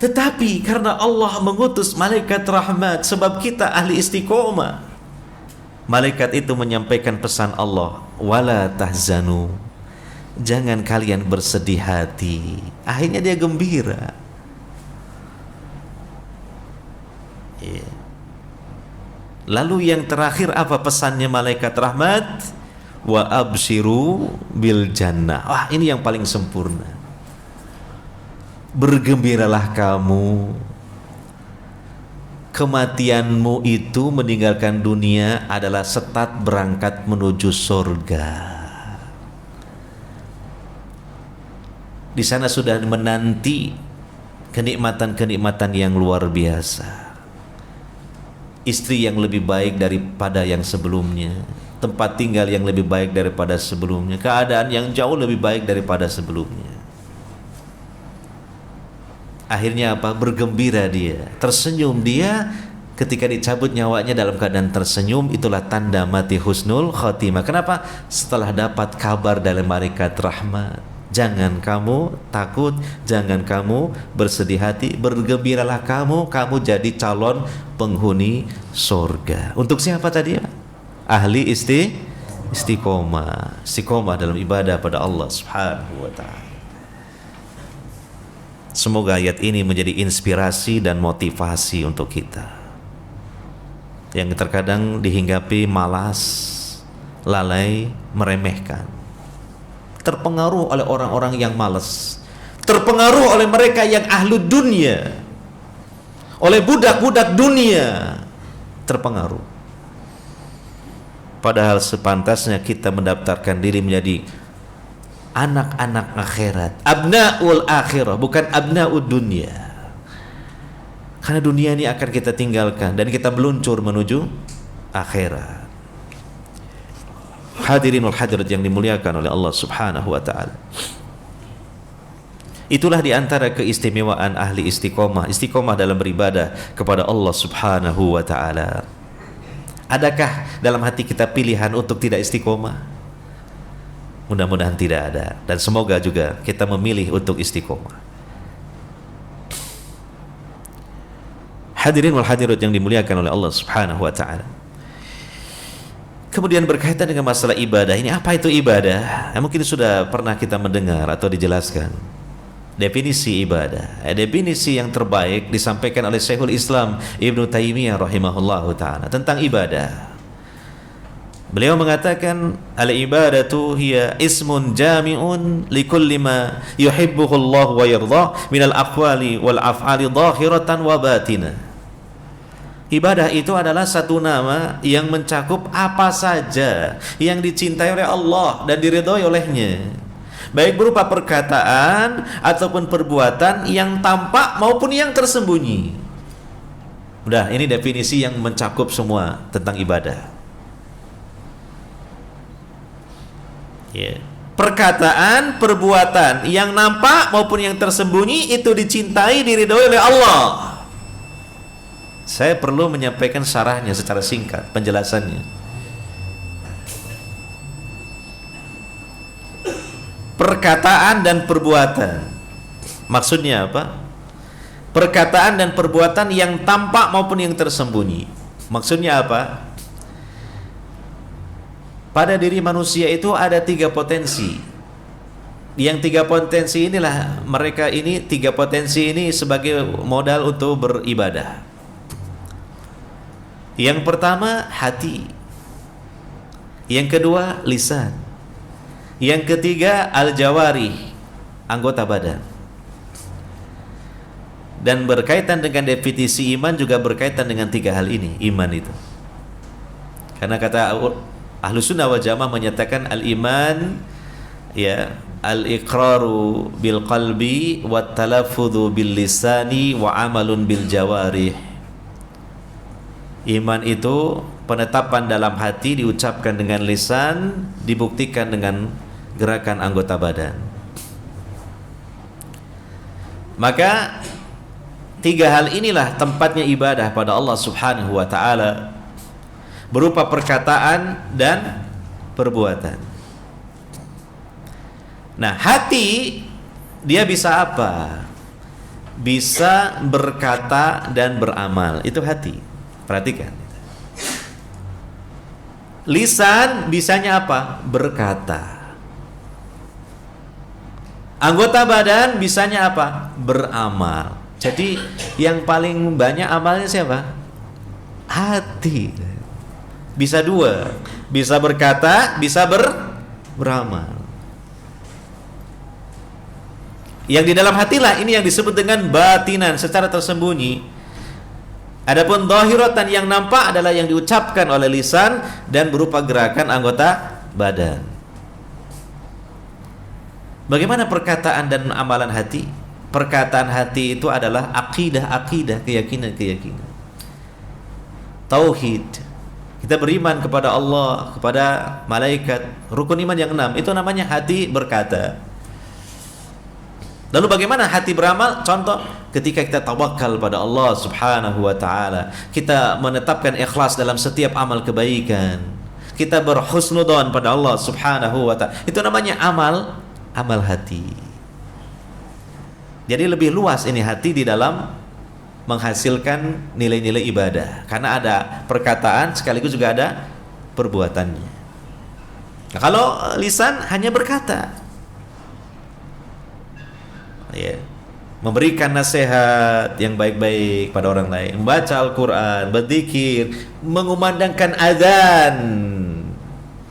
Tetapi karena Allah mengutus malaikat rahmat, sebab kita ahli istiqomah, malaikat itu menyampaikan pesan Allah, wala tahzanu, jangan kalian bersedih hati. Akhirnya dia gembira. Ya. Lalu yang terakhir apa pesannya malaikat rahmat? Wa abshiru bil jannah. Wah, ini yang paling sempurna. Bergembiralah kamu, kematianmu itu meninggalkan dunia adalah setat berangkat menuju surga. Di sana sudah menanti kenikmatan-kenikmatan yang luar biasa. Istri yang lebih baik daripada yang sebelumnya, tempat tinggal yang lebih baik daripada sebelumnya, keadaan yang jauh lebih baik daripada sebelumnya. Akhirnya apa? Bergembira dia, tersenyum dia ketika dicabut nyawanya dalam keadaan tersenyum. Itulah tanda mati husnul khotimah. Kenapa? Setelah dapat kabar dari malaikat rahmat. Jangan kamu takut, jangan kamu bersedih hati, bergembiralah kamu jadi calon penghuni surga. Untuk siapa tadi ya? Ahli istiqomah dalam ibadah pada Allah Subhanahu wa ta'ala. Semoga ayat ini menjadi inspirasi dan motivasi untuk kita yang terkadang dihinggapi malas, lalai, meremehkan, terpengaruh oleh orang-orang yang malas, terpengaruh oleh mereka yang ahlu dunia, oleh budak-budak dunia, terpengaruh. Padahal sepantasnya kita mendaftarkan diri menjadi anak-anak akhirat, abnaul akhirah, bukan abnaud dunia. Karena dunia ini akan kita tinggalkan dan kita meluncur menuju akhirat. Hadirin wal hadirat yang dimuliakan oleh Allah Subhanahu wa ta'ala. Itulah diantara keistimewaan ahli istiqomah dalam beribadah kepada Allah Subhanahu wa ta'ala. Adakah dalam hati kita pilihan untuk tidak istiqomah? Mudah-mudahan tidak ada, dan semoga juga kita memilih untuk istiqomah. Hadirin wal hadirat yang dimuliakan oleh Allah Subhanahu wa ta'ala. Kemudian berkaitan dengan masalah ibadah ini, apa itu ibadah? Mungkin sudah pernah kita mendengar atau dijelaskan definisi ibadah. Definisi yang terbaik disampaikan oleh Syekhul Islam Ibnu Taimiyah rahimahullahu ta'ala tentang ibadah. Beliau mengatakan al-ibadatu hiya ismun jami'un likulli ma yuhibbuhu Allah wa yardah minal aqwali wal af'ali zahiratan wa batinah. Ibadah itu adalah satu nama yang mencakup apa saja yang dicintai oleh Allah dan diridhoi olehnya, baik berupa perkataan ataupun perbuatan yang tampak maupun yang tersembunyi. Udah, ini definisi yang mencakup semua tentang ibadah. Yeah. Perkataan, perbuatan yang nampak maupun yang tersembunyi itu dicintai, diridhoi oleh Allah. Saya perlu menyampaikan syarahnya secara singkat, penjelasannya. Perkataan dan perbuatan, maksudnya apa? Perkataan dan perbuatan yang tampak maupun yang tersembunyi. Maksudnya apa? Pada diri manusia itu ada 3 potensi. Yang 3 potensi inilah, mereka ini 3 potensi ini sebagai modal untuk beribadah. Yang pertama hati, yang kedua lisan, yang ketiga al-jawari, anggota badan. Dan berkaitan dengan definisi iman juga berkaitan dengan 3 hal ini, iman itu. Karena kata Ahlus Sunnah wal Jamaah menyatakan al-iman ya al-iqraru bil qalbi wa talaffudhu bil lisani wa amalun bil jawarih. Iman itu penetapan dalam hati, diucapkan dengan lisan, dibuktikan dengan gerakan anggota badan. Maka 3 hal inilah tempatnya ibadah pada Allah Subhanahu wa ta'ala, berupa perkataan dan perbuatan. Nah, hati dia bisa apa? Bisa berkata dan beramal. Itu hati. Perhatikan. Lisan bisanya apa? Berkata. Anggota badan bisanya apa? Beramal. Jadi yang paling banyak amalnya siapa? hati. Bisa dua, bisa berkata, bisa beramal. Yang di dalam hatilah ini yang disebut dengan batinan, secara tersembunyi. Adapun zahiratan yang nampak adalah yang diucapkan oleh lisan dan berupa gerakan anggota badan. Bagaimana perkataan dan amalan hati? Perkataan hati itu adalah akidah, keyakinan. Tauhid. Kita beriman kepada Allah, kepada malaikat, rukun iman yang 6. Itu namanya hati berkata. Lalu bagaimana hati beramal? Contoh, ketika kita tawakal pada Allah Subhanahu wa taala, kita menetapkan ikhlas dalam setiap amal kebaikan. Kita berhusnudzon pada Allah Subhanahu wa taala. Itu namanya amal hati. Jadi lebih luas ini hati di dalam menghasilkan nilai-nilai ibadah, karena ada perkataan sekaligus juga ada perbuatannya. Nah, kalau lisan hanya berkata, ya, memberikan nasihat yang baik-baik pada orang lain, membaca Al-Quran, berzikir, mengumandangkan azan,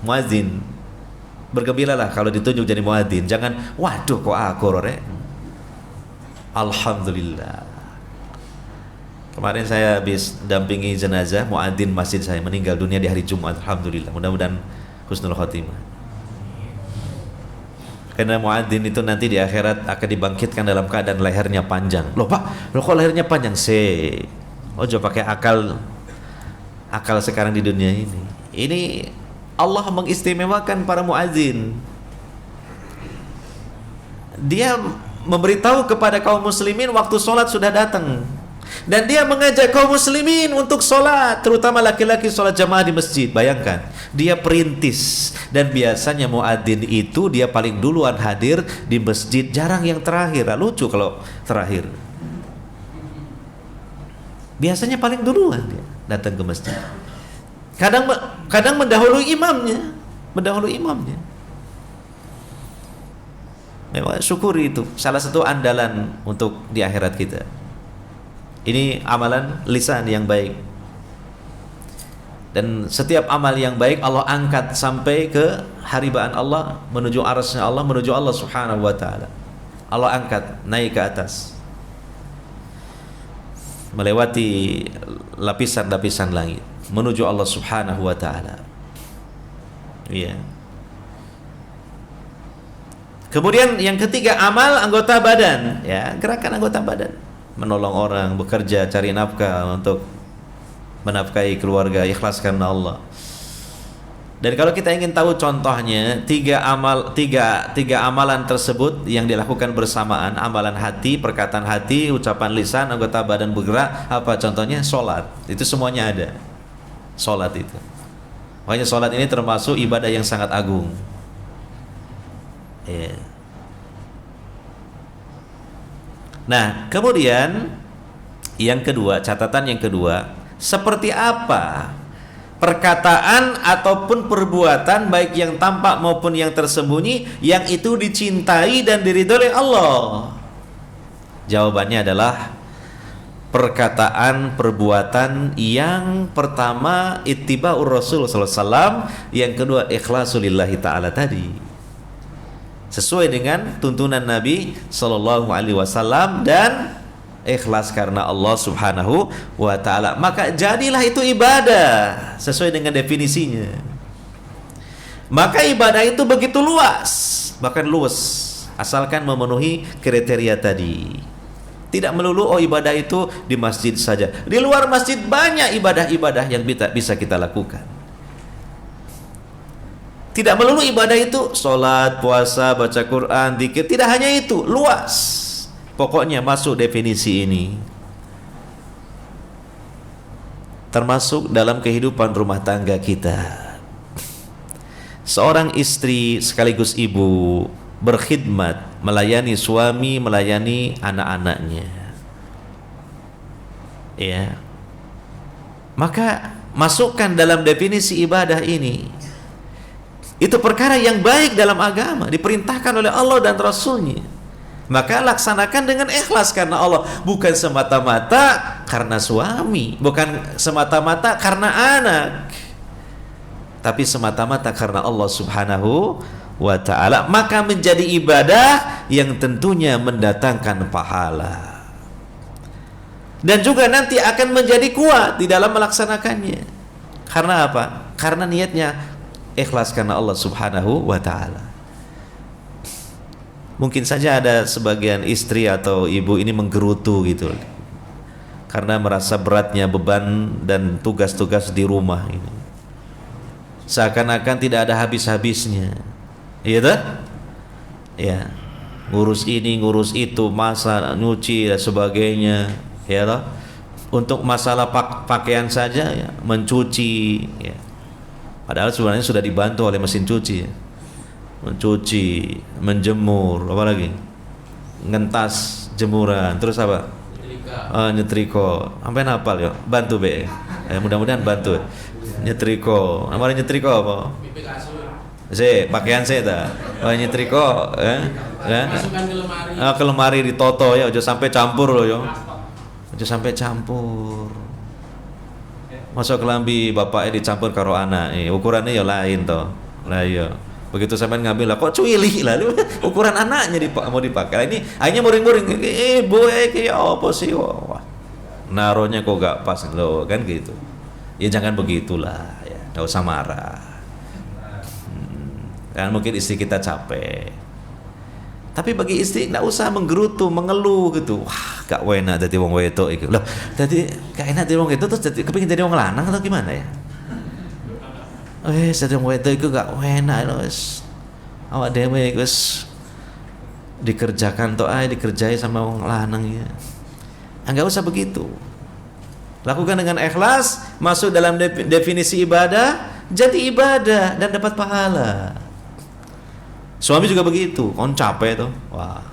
muadzin, bergembiralah kalau ditunjuk jadi muadzin. Jangan, waduh kok aku alhamdulillah. Kemarin saya habis dampingi jenazah muadzin masjid saya, meninggal dunia di hari Jumat. Alhamdulillah, mudah-mudahan husnul khotimah. Karena muadzin itu nanti di akhirat akan dibangkitkan dalam keadaan lehernya panjang. Loh Pak, loh kok lehernya panjang? Ojo pakai akal sekarang di dunia ini. Ini Allah mengistimewakan para muadzin. Dia memberitahu kepada kaum muslimin waktu sholat sudah datang. Dan dia mengajak kaum muslimin untuk sholat, terutama laki-laki sholat jamaah di masjid. Bayangkan, dia perintis. Dan biasanya muadzin itu dia paling duluan hadir di masjid, jarang yang terakhir. Lucu kalau terakhir. Biasanya paling duluan dia datang ke masjid. Kadang mendahului imamnya. Memang syukuri itu salah satu andalan untuk di akhirat kita. Ini amalan lisan yang baik. Dan setiap amal yang baik Allah angkat sampai ke haribaan Allah, menuju arasnya Allah, menuju Allah Subhanahu wa taala. Allah angkat naik ke atas, melewati lapisan-lapisan langit, menuju Allah Subhanahu wa taala. Iya. Kemudian yang ketiga, amal anggota badan, ya, gerakan anggota badan. Menolong orang, bekerja, cari nafkah untuk menafkahi keluarga, ikhlas karena Allah. Dan kalau kita ingin tahu contohnya, tiga amalan tersebut yang dilakukan bersamaan, amalan hati, perkataan hati, ucapan lisan, anggota badan bergerak, apa contohnya? Sholat. Itu semuanya ada. Sholat itu. Makanya sholat ini termasuk ibadah yang sangat agung. Yeah. Nah, kemudian yang kedua, catatan yang kedua, seperti apa perkataan ataupun perbuatan baik yang tampak maupun yang tersembunyi yang itu dicintai dan diridhoi oleh Allah? Jawabannya adalah perkataan perbuatan yang pertama ittiba'ur Rasul sallallahu alaihi wasallam, yang kedua ikhlasulillahi ta'ala tadi. Sesuai dengan tuntunan Nabi sallallahu alaihi wasallam dan ikhlas karena Allah Subhanahu wa taala. Maka jadilah itu ibadah sesuai dengan definisinya. Maka ibadah itu begitu luas, bahkan luas, asalkan memenuhi kriteria tadi. Tidak melulu ibadah itu di masjid saja. Di luar masjid banyak ibadah-ibadah yang bisa kita lakukan. Tidak melulu ibadah itu sholat, puasa, baca Quran, zikir. Tidak hanya itu, luas. Pokoknya masuk definisi ini. Termasuk dalam kehidupan rumah tangga kita. Seorang istri sekaligus ibu berkhidmat, melayani suami, melayani anak-anaknya. Ya. Maka masukkan dalam definisi ibadah ini. Itu perkara yang baik dalam agama, diperintahkan oleh Allah dan Rasulnya. Maka laksanakan dengan ikhlas karena Allah, bukan semata-mata karena suami, bukan semata-mata karena anak, tapi semata-mata karena Allah Subhanahu wa ta'ala, maka menjadi ibadah yang tentunya mendatangkan pahala dan juga nanti akan menjadi kuat di dalam melaksanakannya. Karena apa? Karena niatnya ikhlas karena Allah Subhanahu wa ta'ala. Mungkin saja ada sebagian istri atau ibu ini menggerutu gitu karena merasa beratnya beban dan tugas-tugas di rumah ini, seakan-akan tidak ada habis-habisnya, iya tak? Ya, ngurus ini, ngurus itu, masak, nyuci dan sebagainya, ya tak? Untuk masalah pakaian saja, ya, mencuci, ya. Padahal sebenarnya sudah dibantu oleh mesin cuci, ya. Mencuci, menjemur, apa lagi? Ngentas jemuran, terus apa? Nyetriko. Sampai hafal ya, bantu be. Mudah-mudahan bantu. Nyetriko. Namanya nyetriko apa? Pakaian saya dah. Nyetriko, masukkan ke lemari. Ke lemari ditoto ya, aja sampai campur loh yo. Aja sampai campur. Masuk kelambi bapaknya dicampur karo anak, ukurannya ya lain toh. Lah iya. Begitu sampai ngambil lah, kok cuili lah, ukuran anaknya mau dipakai. Ini akhirnya muring-muring, boy kayak apa sih? Wah, naronya kok gak pas loh, kan gitu. Ya jangan begitulah, ya, gak usah marah. Kan mungkin istri kita capek, tapi bagi istri gak usah menggerutu, mengeluh gitu. Wah, gak enak jadi wong wedok itu. Loh, jadi gak enak jadi wong wedok terus kepingin jadi wong lanang atau gimana ya? Sedang wedok itu gak enak loh, awak dewe guys dikerjakan toh dikerjai sama wong lanang ya. Enggak usah begitu. Lakukan dengan ikhlas, masuk dalam definisi ibadah, jadi ibadah dan dapat pahala. Suami juga begitu, kon capek tuh. Wah.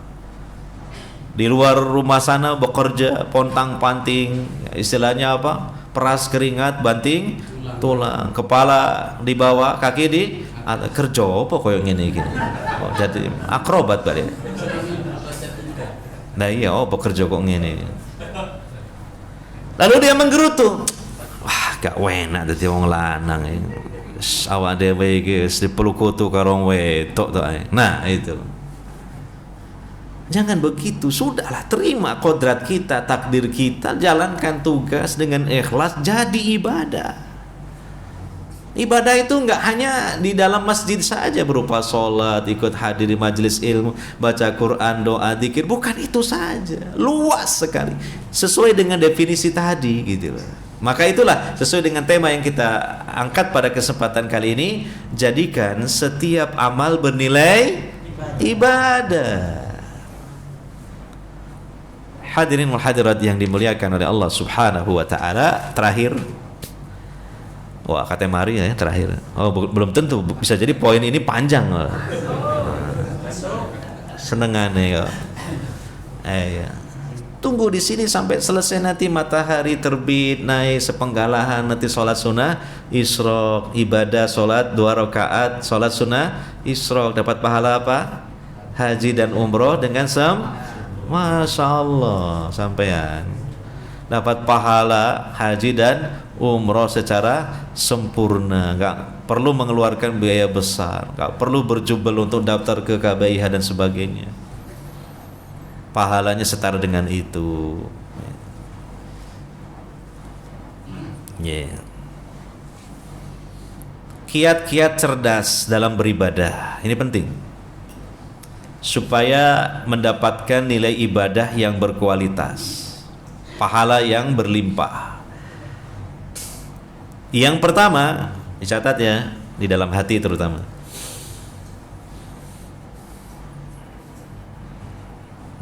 Di luar rumah sana bekerja pontang-panting, istilahnya apa? Peras keringat, banting tulang, kepala di bawah, kaki di kerja apa koyo ngene iki. Oh, jadi akrobat balik. Nah iya, bekerja kok ngene. Lalu dia menggerutu. Wah, gak enak dadi wong lanang iki. Awak dhewe iki wis dipelukutu karo wong wedok to. Nah, itu. Jangan begitu, sudahlah, terima kodrat kita, takdir kita, jalankan tugas dengan ikhlas, jadi ibadah. Ibadah itu enggak hanya di dalam masjid saja berupa sholat, ikut hadir di majelis ilmu, baca Quran, doa, dzikir, bukan itu saja, luas sekali, sesuai dengan definisi tadi gitu loh. Maka itulah sesuai dengan tema yang kita angkat pada kesempatan kali ini, jadikan setiap amal bernilai ibadah. Hadirin wal hadirat yang dimuliakan oleh Allah Subhanahu wa ta'ala, terakhir. Wah, kata Mari ya terakhir. Oh, belum tentu, bisa jadi poin ini panjang. Senengane ya. Ya. Tunggu di sini sampai selesai, nanti matahari terbit, naik sepenggalahan, nanti sholat sunnah isyraq, ibadah sholat 2 rakaat, sholat sunnah isyraq, dapat pahala apa? Haji dan umroh dengan Masya Allah, sampean dapat pahala haji dan umroh secara sempurna, nggak perlu mengeluarkan biaya besar, nggak perlu berjubel untuk daftar ke KBIH dan sebagainya. Pahalanya setara dengan itu. Kiat-kiat cerdas dalam beribadah ini penting, supaya mendapatkan nilai ibadah yang berkualitas, pahala yang berlimpah. Yang pertama, dicatat ya, di dalam hati terutama.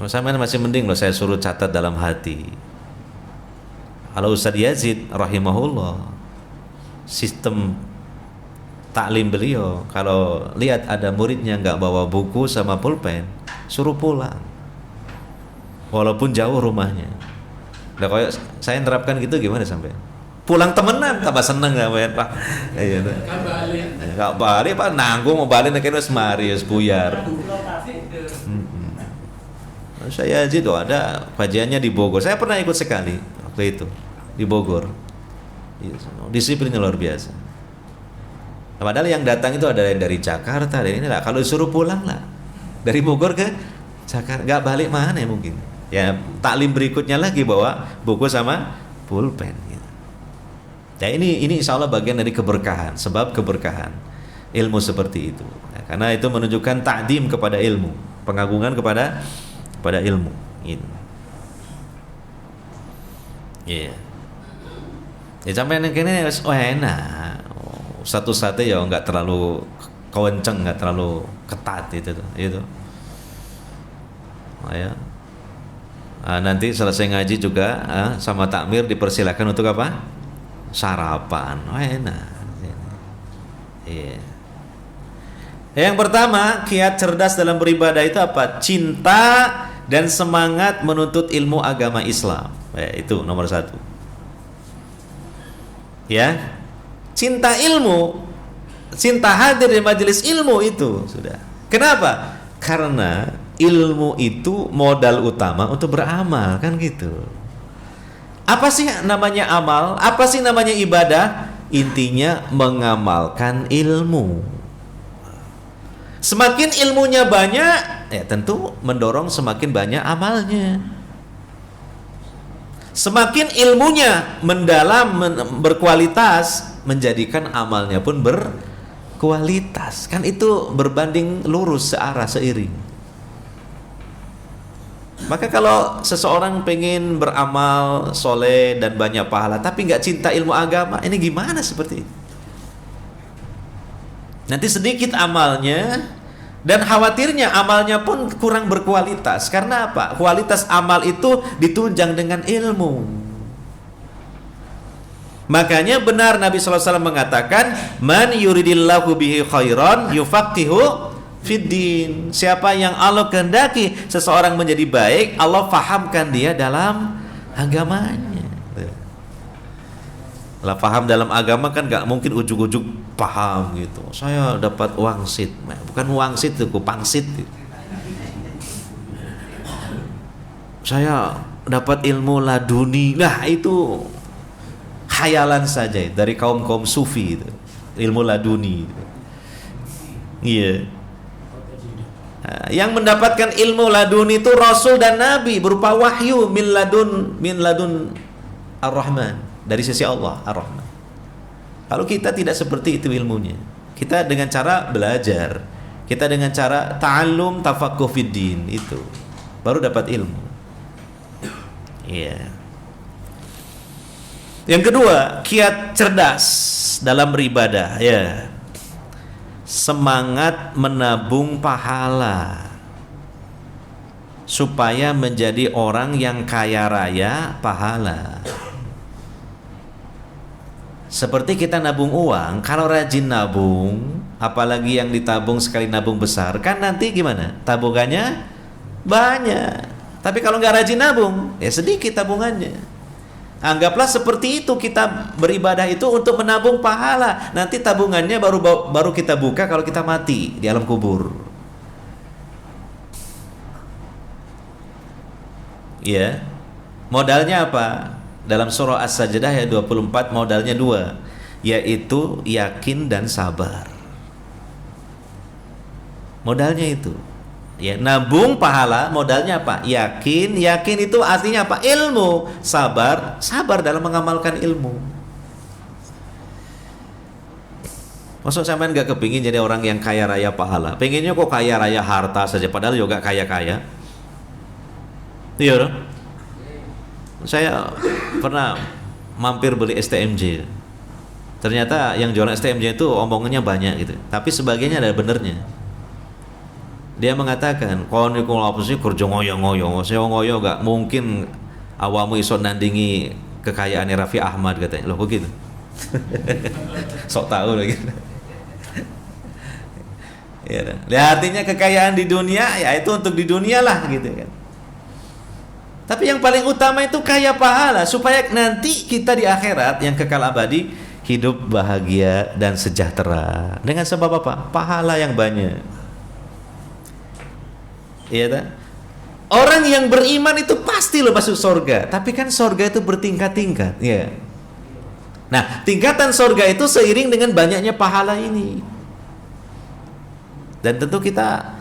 Sampean masih mending loh saya suruh catat dalam hati. Kalau Ustaz Yazid rahimahullah, sistem taklim beliau, kalau lihat ada muridnya nggak bawa buku sama pulpen, suruh pulang walaupun jauh rumahnya. Nah, kalau saya nerapkan gitu gimana sampai pulang temenan tambah seneng nggak Pak? Iya, nggak balik Pak, nanggung mau balik akhirnya semari buyar. Saya Yazid ada kajiannya di Bogor, saya pernah ikut sekali. waktu itu di Bogor. Disiplinnya luar biasa. Padahal yang datang itu ada yang dari Jakarta, dari ini lah. Kalau disuruh pulang lah dari Bogor ke Jakarta, nggak balik mana ya mungkin. Ya taklim berikutnya lagi bawa buku sama pulpen. Gitu. Ya ini insya Allah bagian dari keberkahan, sebab keberkahan ilmu seperti itu. Ya, karena itu menunjukkan ta'dim kepada ilmu, pengagungan kepada ilmu. Gitu. Iya. Ya sampai kene enak. Satu-satu ya nggak terlalu kenceng, nggak terlalu ketat itu. Ya. Nanti selesai ngaji juga sama takmir dipersilakan untuk apa? Sarapan. Enak. Iya. Yang pertama, kiat cerdas dalam beribadah itu apa? Cinta dan semangat menuntut ilmu agama Islam. Itu nomor 1. Ya, cinta ilmu, cinta hadir di majelis ilmu itu sudah. Kenapa? Karena ilmu itu modal utama untuk beramal, kan gitu. Apa sih namanya amal? Apa sih namanya ibadah? Intinya mengamalkan ilmu. Semakin ilmunya banyak, ya tentu mendorong semakin banyak amalnya. Semakin ilmunya mendalam, berkualitas, menjadikan amalnya pun berkualitas. Kan itu berbanding lurus, searah, seiring. Maka kalau seseorang pengen beramal soleh dan banyak pahala, tapi nggak cinta ilmu agama, ini gimana seperti itu? Nanti sedikit amalnya, dan khawatirnya amalnya pun kurang berkualitas. Karena apa? Kualitas amal itu ditunjang dengan ilmu. Makanya benar Nabi SAW mengatakan, man yuridillahu bihi khairan yufaqihu fiddin. Siapa yang Allah kehendaki seseorang menjadi baik, Allah fahamkan dia dalam agamanya. Lah paham dalam agama kan gak mungkin ujuk-ujuk paham gitu. Saya dapat wangsit, bukan wangsit itu, pangsit. Saya dapat ilmu laduni. Nah itu khayalan saja dari kaum sufi itu. Ilmu laduni. Iya. Nah, yang mendapatkan ilmu laduni itu Rasul dan Nabi berupa wahyu min ladun ar-Rahman. Dari sisi Allah Ar-Rahman. Kalau kita tidak seperti itu ilmunya, kita dengan cara belajar, kita dengan cara ta'allum tafaqquh fiddin, itu baru dapat ilmu. Iya. Yang kedua, kiat cerdas dalam beribadah, ya. Semangat menabung pahala supaya menjadi orang yang kaya raya pahala. Seperti kita nabung uang, kalau rajin nabung, apalagi yang ditabung sekali nabung besar, kan nanti gimana? Tabungannya banyak. Tapi kalau nggak rajin nabung, ya sedikit tabungannya. Anggaplah seperti itu, kita beribadah itu untuk menabung pahala. Nanti tabungannya baru kita buka kalau kita mati di alam kubur. Ya, modalnya apa? Dalam surah As-Sajdah ayat 24 modalnya 2, yaitu yakin dan sabar. Modalnya itu. Ya, nabung pahala modalnya apa? Yakin itu artinya apa? Ilmu. Sabar dalam mengamalkan ilmu. Maksud sampean gak kepingin jadi orang yang kaya raya pahala? Pengennya kok kaya raya harta saja, padahal juga kaya-kaya. Iya dong? Saya pernah mampir beli STMJ. Ternyata yang jualan STMJ itu omongannya banyak gitu, tapi sebagainya ada benernya. Dia mengatakan, "Kon niku apa sih kerja ngoyo-ngoyo? Saya ngoyo gak mungkin awamu iso nandingi kekayaan Raffi Ahmad," katanya. Loh kok gitu? Sok tahu lagi. Ya, artinya kekayaan di dunia ya itu untuk di dunia lah gitu kan. Tapi yang paling utama itu kaya pahala, supaya nanti kita di akhirat yang kekal abadi hidup bahagia dan sejahtera. Dengan sebab apa? Pahala yang banyak. Iya tak? Orang yang beriman itu pasti loh masuk surga. Tapi kan surga itu bertingkat-tingkat, ya. Nah, tingkatan surga itu seiring dengan banyaknya pahala ini. Dan tentu kita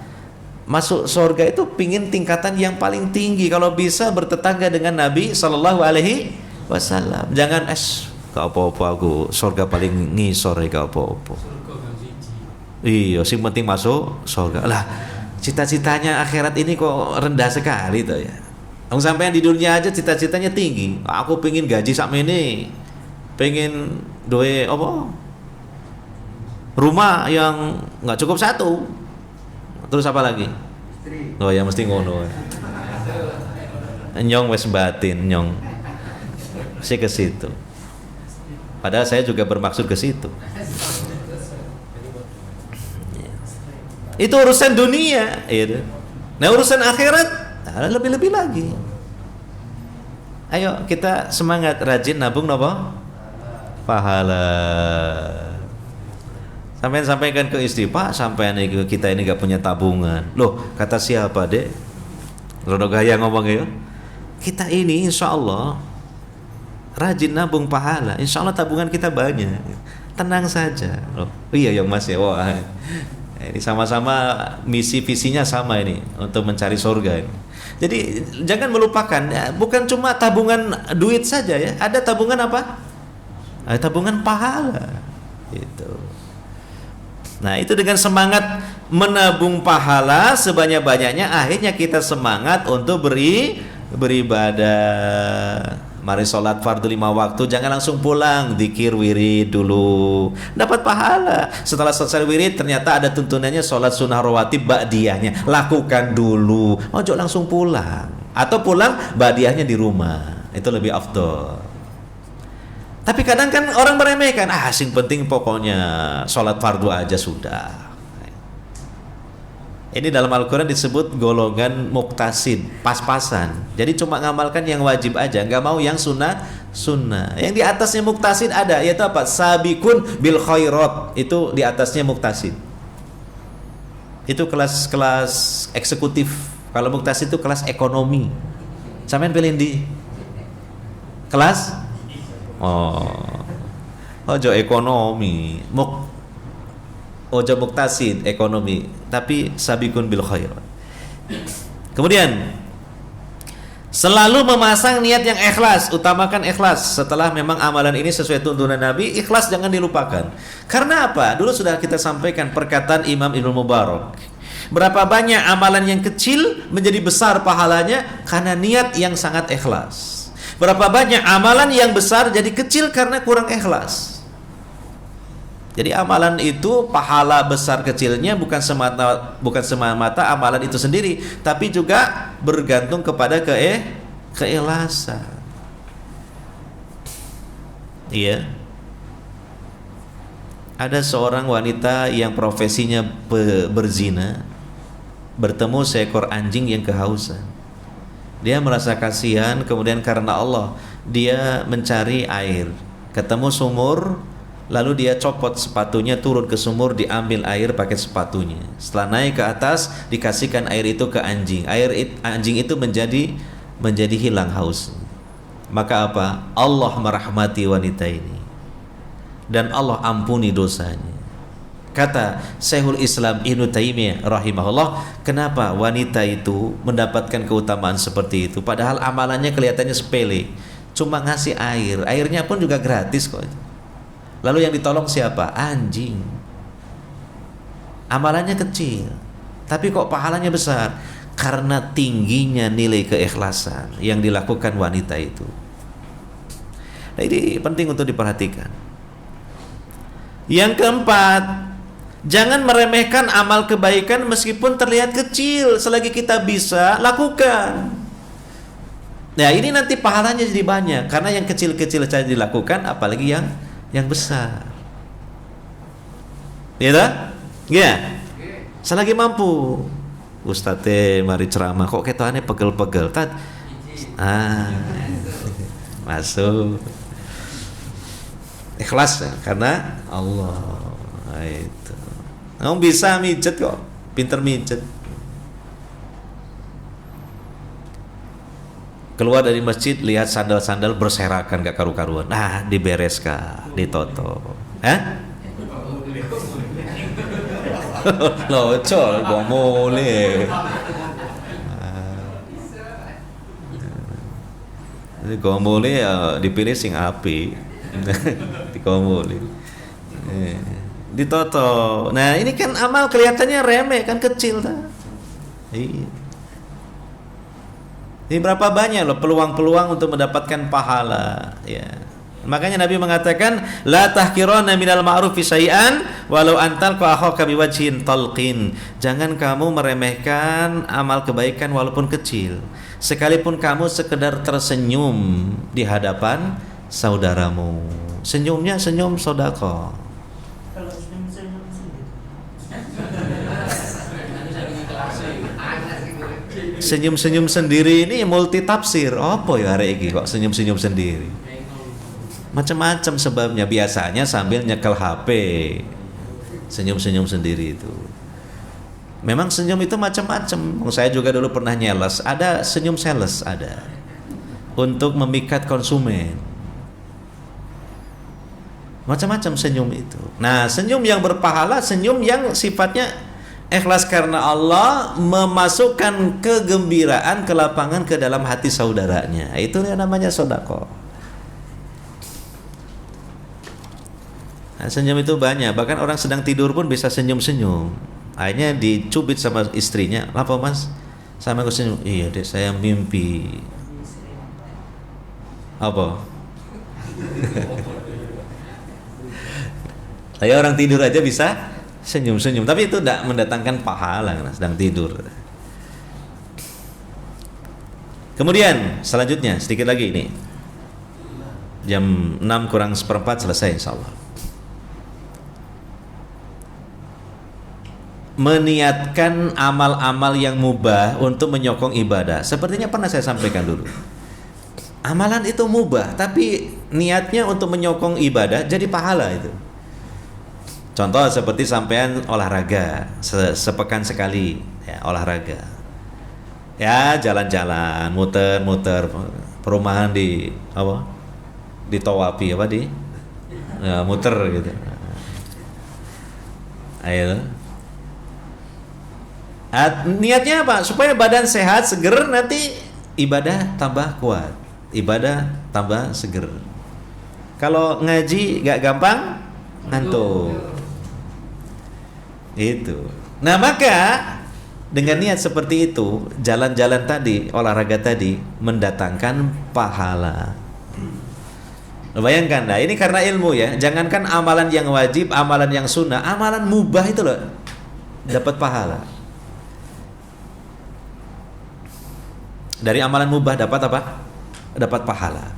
masuk surga itu pingin tingkatan yang paling tinggi. Kalau bisa bertetangga dengan Nabi Sallallahu Alaihi Wasallam. Jangan gak apa-apa aku surga paling ngisor gak apa-apa. Iya, sing penting masuk surga. Lah, cita-citanya akhirat ini kok rendah sekali tuh ya. Wong sampean di dunia aja cita-citanya tinggi. Aku pengen gaji sakmene. Pengen duwe apa? Rumah yang nggak cukup satu. Terus apa lagi? Oh ya mesti ngono. Nyong wes batin nyong. Saya ke situ. Padahal saya juga bermaksud ke situ. Itu urusan dunia, gitu. Nah urusan akhirat lebih-lebih lagi. Ayo kita semangat rajin nabung nopo pahala. Sampaikan ke istri, Pak, sampai kita ini gak punya tabungan. Loh, kata siapa dek? Rono gaya ngomong ya. Kita ini insya Allah rajin nabung pahala. Insya Allah tabungan kita banyak. Tenang saja. Loh, iya ya Mas ya. Wah, ini sama-sama misi visinya sama ini untuk mencari surga ini. Jadi jangan melupakan ya, bukan cuma tabungan duit saja ya. Ada tabungan apa? Ada tabungan pahala. Gitu. Nah, itu dengan semangat menabung pahala sebanyak-banyaknya, akhirnya kita semangat untuk beribadah. Mari sholat fardu 5 waktu, jangan langsung pulang, dzikir wirid dulu, dapat pahala. Setelah selesai wirid ternyata ada tuntunannya sholat sunnah rawatib ba'diyahnya, lakukan dulu, ojo langsung pulang. Atau pulang ba'diyahnya di rumah, itu lebih afdol. Tapi kadang kan orang meremehkan, sing penting pokoknya sholat fardu aja sudah. Ini dalam Al-Quran disebut golongan muktasid, pas-pasan. Jadi cuma ngamalkan yang wajib aja, nggak mau yang sunnah. Yang di atasnya muktasid ada, yaitu apa? Sabikun bil khairat, itu di atasnya muktasid. Itu kelas eksekutif. Kalau muktasid itu kelas ekonomi. Sampean pilih di kelas? Ojo ekonomi, ojo muktasid ekonomi, tapi sabikun bil khairat. Kemudian selalu memasang niat yang ikhlas, utamakan ikhlas. Setelah memang amalan ini sesuai tuntunan Nabi, ikhlas jangan dilupakan. Karena apa? Dulu sudah kita sampaikan perkataan Imam Ibnu Mubarak. Berapa banyak amalan yang kecil menjadi besar pahalanya karena niat yang sangat ikhlas. Berapa banyak amalan yang besar jadi kecil karena kurang ikhlas. Jadi amalan itu pahala besar kecilnya bukan semata-mata amalan itu sendiri, tapi juga bergantung kepada keikhlasan. Iya. Ada seorang wanita yang profesinya berzina, bertemu seekor anjing yang kehausan. Dia merasa kasihan, kemudian karena Allah dia mencari air, ketemu sumur, lalu dia copot sepatunya, turun ke sumur, diambil air pakai sepatunya. Setelah naik ke atas, dikasihkan air itu ke anjing. Anjing itu menjadi hilang haus. Maka apa? Allah merahmati wanita ini dan Allah ampuni dosanya. Kata Syekhul Islam Ibnu Taimiyah rahimahullah, kenapa wanita itu mendapatkan keutamaan seperti itu padahal amalannya kelihatannya sepele, cuma ngasih air, airnya pun juga gratis kok. Lalu yang ditolong siapa? Anjing. Amalannya kecil, tapi kok pahalanya besar? Karena tingginya nilai keikhlasan yang dilakukan wanita itu. Nah, ini penting untuk diperhatikan. Yang keempat, jangan meremehkan amal kebaikan meskipun terlihat kecil. Selagi kita bisa, lakukan. Nah, ini nanti pahalanya jadi banyak, karena yang kecil-kecil saja dilakukan, apalagi yang besar. Ya tak? Ya. Selagi mampu. Ustadz mari ceramah kok ketane pegel-pegel tat. Masuk. Ikhlas ya, karena Allah. Itu. Kamu bisa mijet kok, pinter mijet. Keluar dari masjid lihat sandal-sandal berserakan gak karu-karuan. Nah, dibereskan, ditoto. Hah? Locol, gomole. Gomole dipilih sing api. Digomole. Ditoto. Nah, ini kan amal kelihatannya remeh kan, kecil dah. Iya. Ini berapa banyak loh peluang-peluang untuk mendapatkan pahala, ya. Makanya Nabi mengatakan la tahqiranna minal ma'rufi syai'an walau antal ka akhaka biwajhin talqin. Jangan kamu meremehkan amal kebaikan walaupun kecil. Sekalipun kamu sekedar tersenyum di hadapan saudaramu. Senyumnya senyum sedekah. Senyum-senyum sendiri ini multi tafsir. Apa ya hari ini kok senyum-senyum sendiri? Macam-macam sebabnya. Biasanya sambil nyekel HP. Senyum-senyum sendiri itu. Memang senyum itu macam-macam. Saya juga dulu pernah nyeles. Ada senyum sales, ada. Untuk memikat konsumen. Macam-macam senyum itu. Nah, senyum yang berpahala, senyum yang sifatnya ikhlas karena Allah, memasukkan kegembiraan, kelapangan ke dalam hati saudaranya. Itu yang namanya sedekah. Nah, senyum itu banyak. Bahkan orang sedang tidur pun bisa senyum-senyum. Akhirnya dicubit sama istrinya. Apa mas? Sama aku senyum. Iya dek, saya mimpi. Apa? Saya orang tidur aja bisa senyum-senyum, tapi itu tidak mendatangkan pahala karena sedang tidur. Kemudian selanjutnya sedikit lagi ini. Jam 6 kurang seperempat selesai insyaallah. Meniatkan amal-amal yang mubah untuk menyokong ibadah. Sepertinya pernah saya sampaikan dulu. Amalan itu mubah, tapi niatnya untuk menyokong ibadah jadi pahala itu. Contoh seperti sampean olahraga sepekan sekali, ya, olahraga. Ya, jalan-jalan, muter-muter perumahan di apa? Di Tawapi apa di? Ya, muter gitu. Ayo. Niatnya apa? Supaya badan sehat, seger, nanti ibadah tambah kuat. Ibadah tambah seger. Kalau ngaji gak gampang ngantuk. Itu. Nah, maka dengan niat seperti itu, jalan-jalan tadi, olahraga tadi mendatangkan pahala. Bayangkan, nah ini karena ilmu ya. Jangankan amalan yang wajib, amalan yang sunnah, amalan mubah itu loh dapat pahala. Dari amalan mubah dapat apa? Dapat pahala.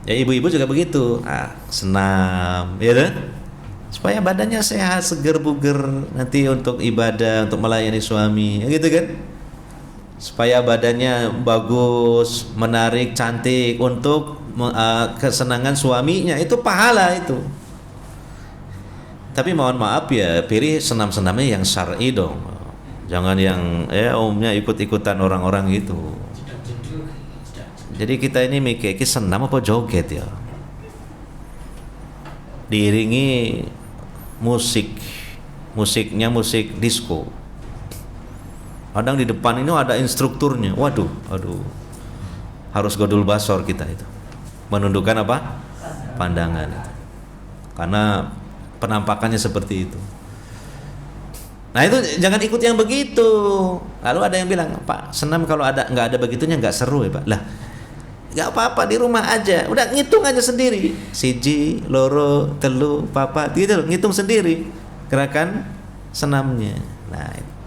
Ya ibu-ibu juga begitu. Senam, ya kan? Supaya badannya sehat, seger buger nanti untuk ibadah, untuk melayani suami, ya gitu kan? Supaya badannya bagus, menarik, cantik untuk kesenangan suaminya, itu pahala itu. Tapi mohon maaf ya, pilih senam-senamnya yang syar'i dong. Jangan yang umumnya ikut-ikutan orang-orang gitu. Jadi kita ini mikir senam apa joget ya? Diiringi musiknya musik disco. Kadang di depan ini ada instrukturnya. Waduh, harus godul basor kita itu. Menundukkan apa? Pandangan. Karena penampakannya seperti itu. Nah itu jangan ikut yang begitu. Lalu ada yang bilang, Pak, senam kalau nggak ada begitunya nggak seru ya Pak. Lah, nggak apa-apa di rumah aja. Udah ngitung aja sendiri. Siji, loro, telu, papat, gitu loh. Ngitung sendiri gerakan senamnya.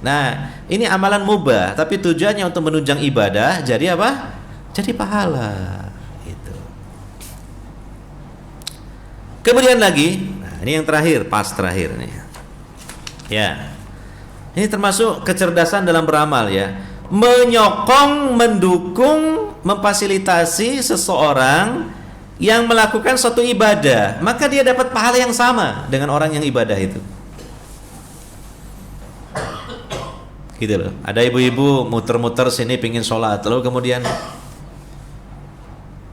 Nah ini amalan mubah, tapi tujuannya untuk menunjang ibadah. Jadi apa? Jadi pahala. Itu. Kemudian lagi, nah ini yang terakhir, pas terakhir nih. Ya. Ini termasuk kecerdasan dalam beramal ya. Menyokong, mendukung, memfasilitasi seseorang yang melakukan suatu ibadah, maka dia dapat pahala yang sama dengan orang yang ibadah itu. Gitu loh. Ada ibu-ibu muter-muter sini pingin sholat, lalu kemudian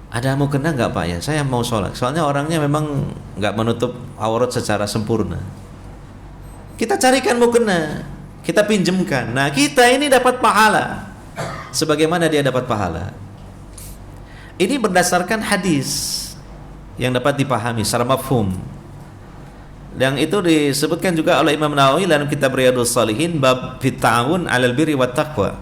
ada mukena nggak Pak ya? Saya mau sholat. Soalnya orangnya memang nggak menutup aurat secara sempurna. Kita carikan mukena, kita pinjamkan. Nah kita ini dapat pahala. Sebagaimana dia dapat pahala. Ini berdasarkan hadis yang dapat dipahami secara mafhum. Yang itu disebutkan juga oleh Imam Nawawi dalam kitab Riyadhus Shalihin bab fit ta'awun 'alal birri wat taqwa.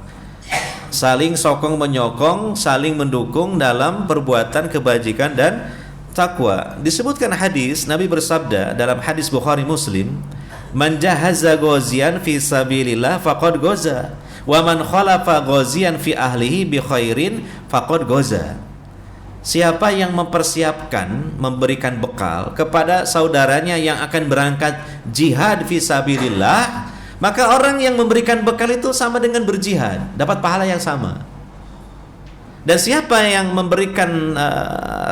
Saling sokong menyokong, saling mendukung dalam perbuatan kebajikan dan takwa. Disebutkan hadis Nabi bersabda dalam hadis Bukhari Muslim, "Man jahaza ghaziyan fi sabilillah faqad ghaza, wa man khalafa ghaziyan fi ahlihi bi khairin faqad ghaza." Siapa yang mempersiapkan, memberikan bekal kepada saudaranya yang akan berangkat jihad fisabilillah, maka orang yang memberikan bekal itu sama dengan berjihad, dapat pahala yang sama. Dan siapa yang memberikan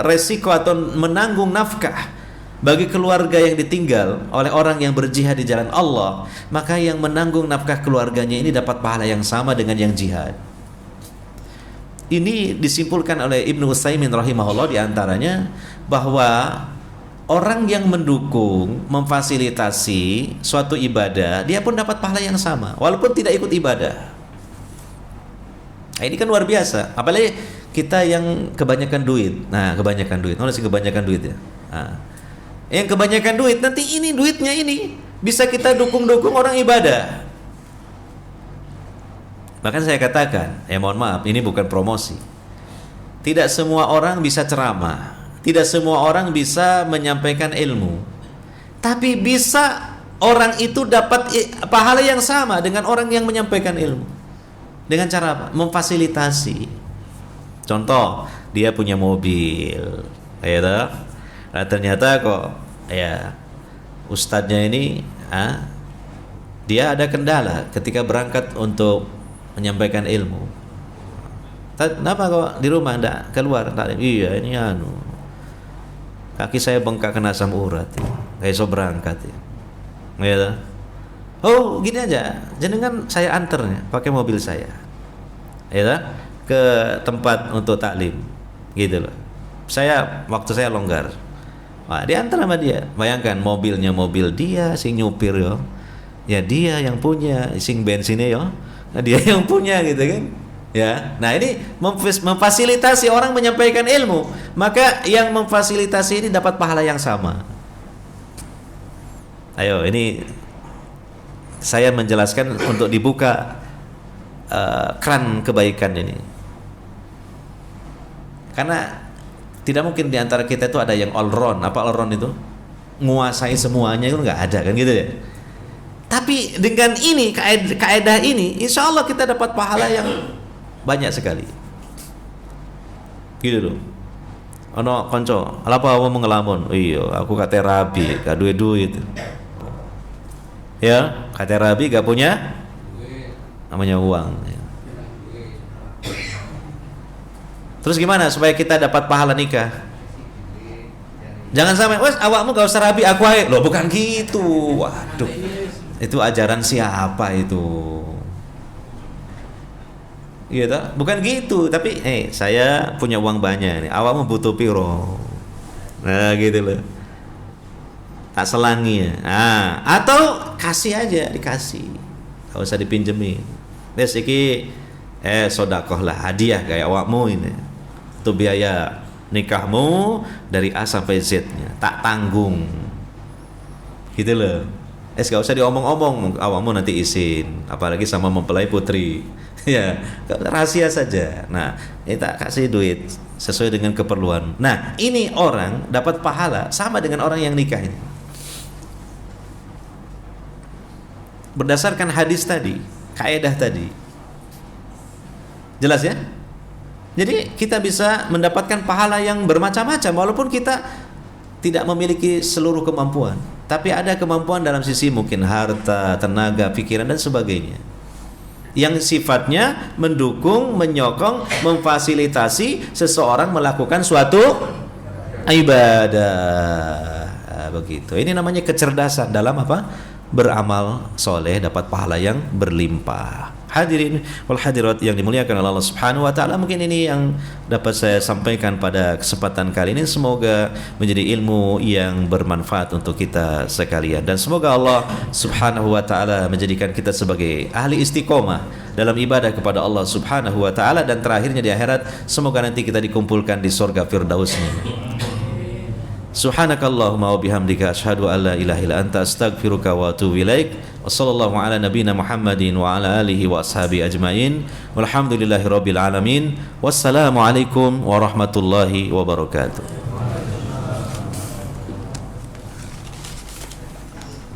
resiko atau menanggung nafkah bagi keluarga yang ditinggal oleh orang yang berjihad di jalan Allah, maka yang menanggung nafkah keluarganya ini dapat pahala yang sama dengan yang jihad. Ini disimpulkan oleh Ibnu Utsaimin rahimahullah diantaranya bahwa orang yang mendukung, memfasilitasi suatu ibadah, dia pun dapat pahala yang sama walaupun tidak ikut ibadah. Nah, ini kan luar biasa. Apalagi kita yang kebanyakan duit. Nah, kebanyakan duit. Mana sih kebanyakan duit ya? Nah, yang kebanyakan duit, nanti ini duitnya ini bisa kita dukung-dukung orang ibadah. Bahkan saya katakan, mohon maaf, ini bukan promosi. Tidak semua orang bisa ceramah, tidak semua orang bisa menyampaikan ilmu. Tapi bisa orang itu dapat pahala yang sama dengan orang yang menyampaikan ilmu. Dengan cara apa? Memfasilitasi. Contoh, dia punya mobil, ya toh? Nah, ternyata kok ya ustadznya ini dia ada kendala ketika berangkat untuk menyampaikan ilmu. Kenapa kok di rumah enggak keluar? Iya, ini kaki saya bengkak kena asam urat, kayak so berangkat ya. Oh gini aja, jenengan saya anternya pakai mobil saya, ya ke tempat untuk taklim, gitu loh. Waktu saya longgar, diantar sama dia. Bayangkan mobilnya mobil dia, sing nyupir yo, ya dia yang punya, sing bensinnya yo, dia yang punya gitu kan. Ya, nah ini memfasilitasi orang menyampaikan ilmu, maka yang memfasilitasi ini dapat pahala yang sama. Ayo, ini saya menjelaskan untuk dibuka keran kebaikan ini, karena tidak mungkin diantara kita itu ada yang all round. Apa all round itu? Menguasai semuanya itu nggak ada kan gitu ya. Tapi dengan ini kaedah ini, insya Allah kita dapat pahala yang banyak sekali. Gitu loh. Ono konco, apa mau ngelamun? Iya, aku kate rabi, gak duit. Ya, kate rabi gak punya namanya uang. Terus gimana supaya kita dapat pahala nikah? Jangan sampai, wes awakmu gak usah rabi, aku ae. Loh, bukan gitu. Waduh. Itu ajaran siapa itu? Gitu, bukan gitu, tapi saya punya uang banyak nih, awakmu butuh piro, nah gitu loh, tak selangi ya, atau kasih aja, dikasih, gak usah dipinjemin, des iki sodakoh lah, hadiah kayak awakmu ini, itu biaya nikahmu dari A sampai Z-nya, tak tanggung, gitu loh, gak usah diomong-omong, awakmu nanti izin, apalagi sama mempelai putri. Ya, rahasia saja. Nah, kita kasih duit sesuai dengan keperluan. Nah, ini orang dapat pahala sama dengan orang yang nikah ini. Berdasarkan hadis tadi, kaidah tadi. Jelas ya? Jadi kita bisa mendapatkan pahala yang bermacam-macam walaupun kita tidak memiliki seluruh kemampuan, tapi ada kemampuan dalam sisi mungkin harta, tenaga, pikiran dan sebagainya, yang sifatnya mendukung, menyokong, memfasilitasi seseorang melakukan suatu ibadah. Begitu. Ini namanya kecerdasan dalam apa? beramal soleh dapat pahala yang berlimpah. Hadirin wal hadirat yang dimuliakan oleh Allah Subhanahu wa taala, mungkin ini yang dapat saya sampaikan pada kesempatan kali ini. Semoga menjadi ilmu yang bermanfaat untuk kita sekalian, dan semoga Allah Subhanahu wa taala menjadikan kita sebagai ahli istiqomah dalam ibadah kepada Allah Subhanahu wa taala, dan terakhirnya di akhirat semoga nanti kita dikumpulkan di surga Firdausnya. Subhanakallahumma wa bihamdika asyhadu an la ilaha illa anta astaghfiruka wa atubu ilaik. Wassallallahu ala nabiyyina Muhammadin wa ala alihi wa ashabihi ajmain. Walhamdulillahirabbil alamin. Wassalamu alaikum warahmatullahi wabarakatuh.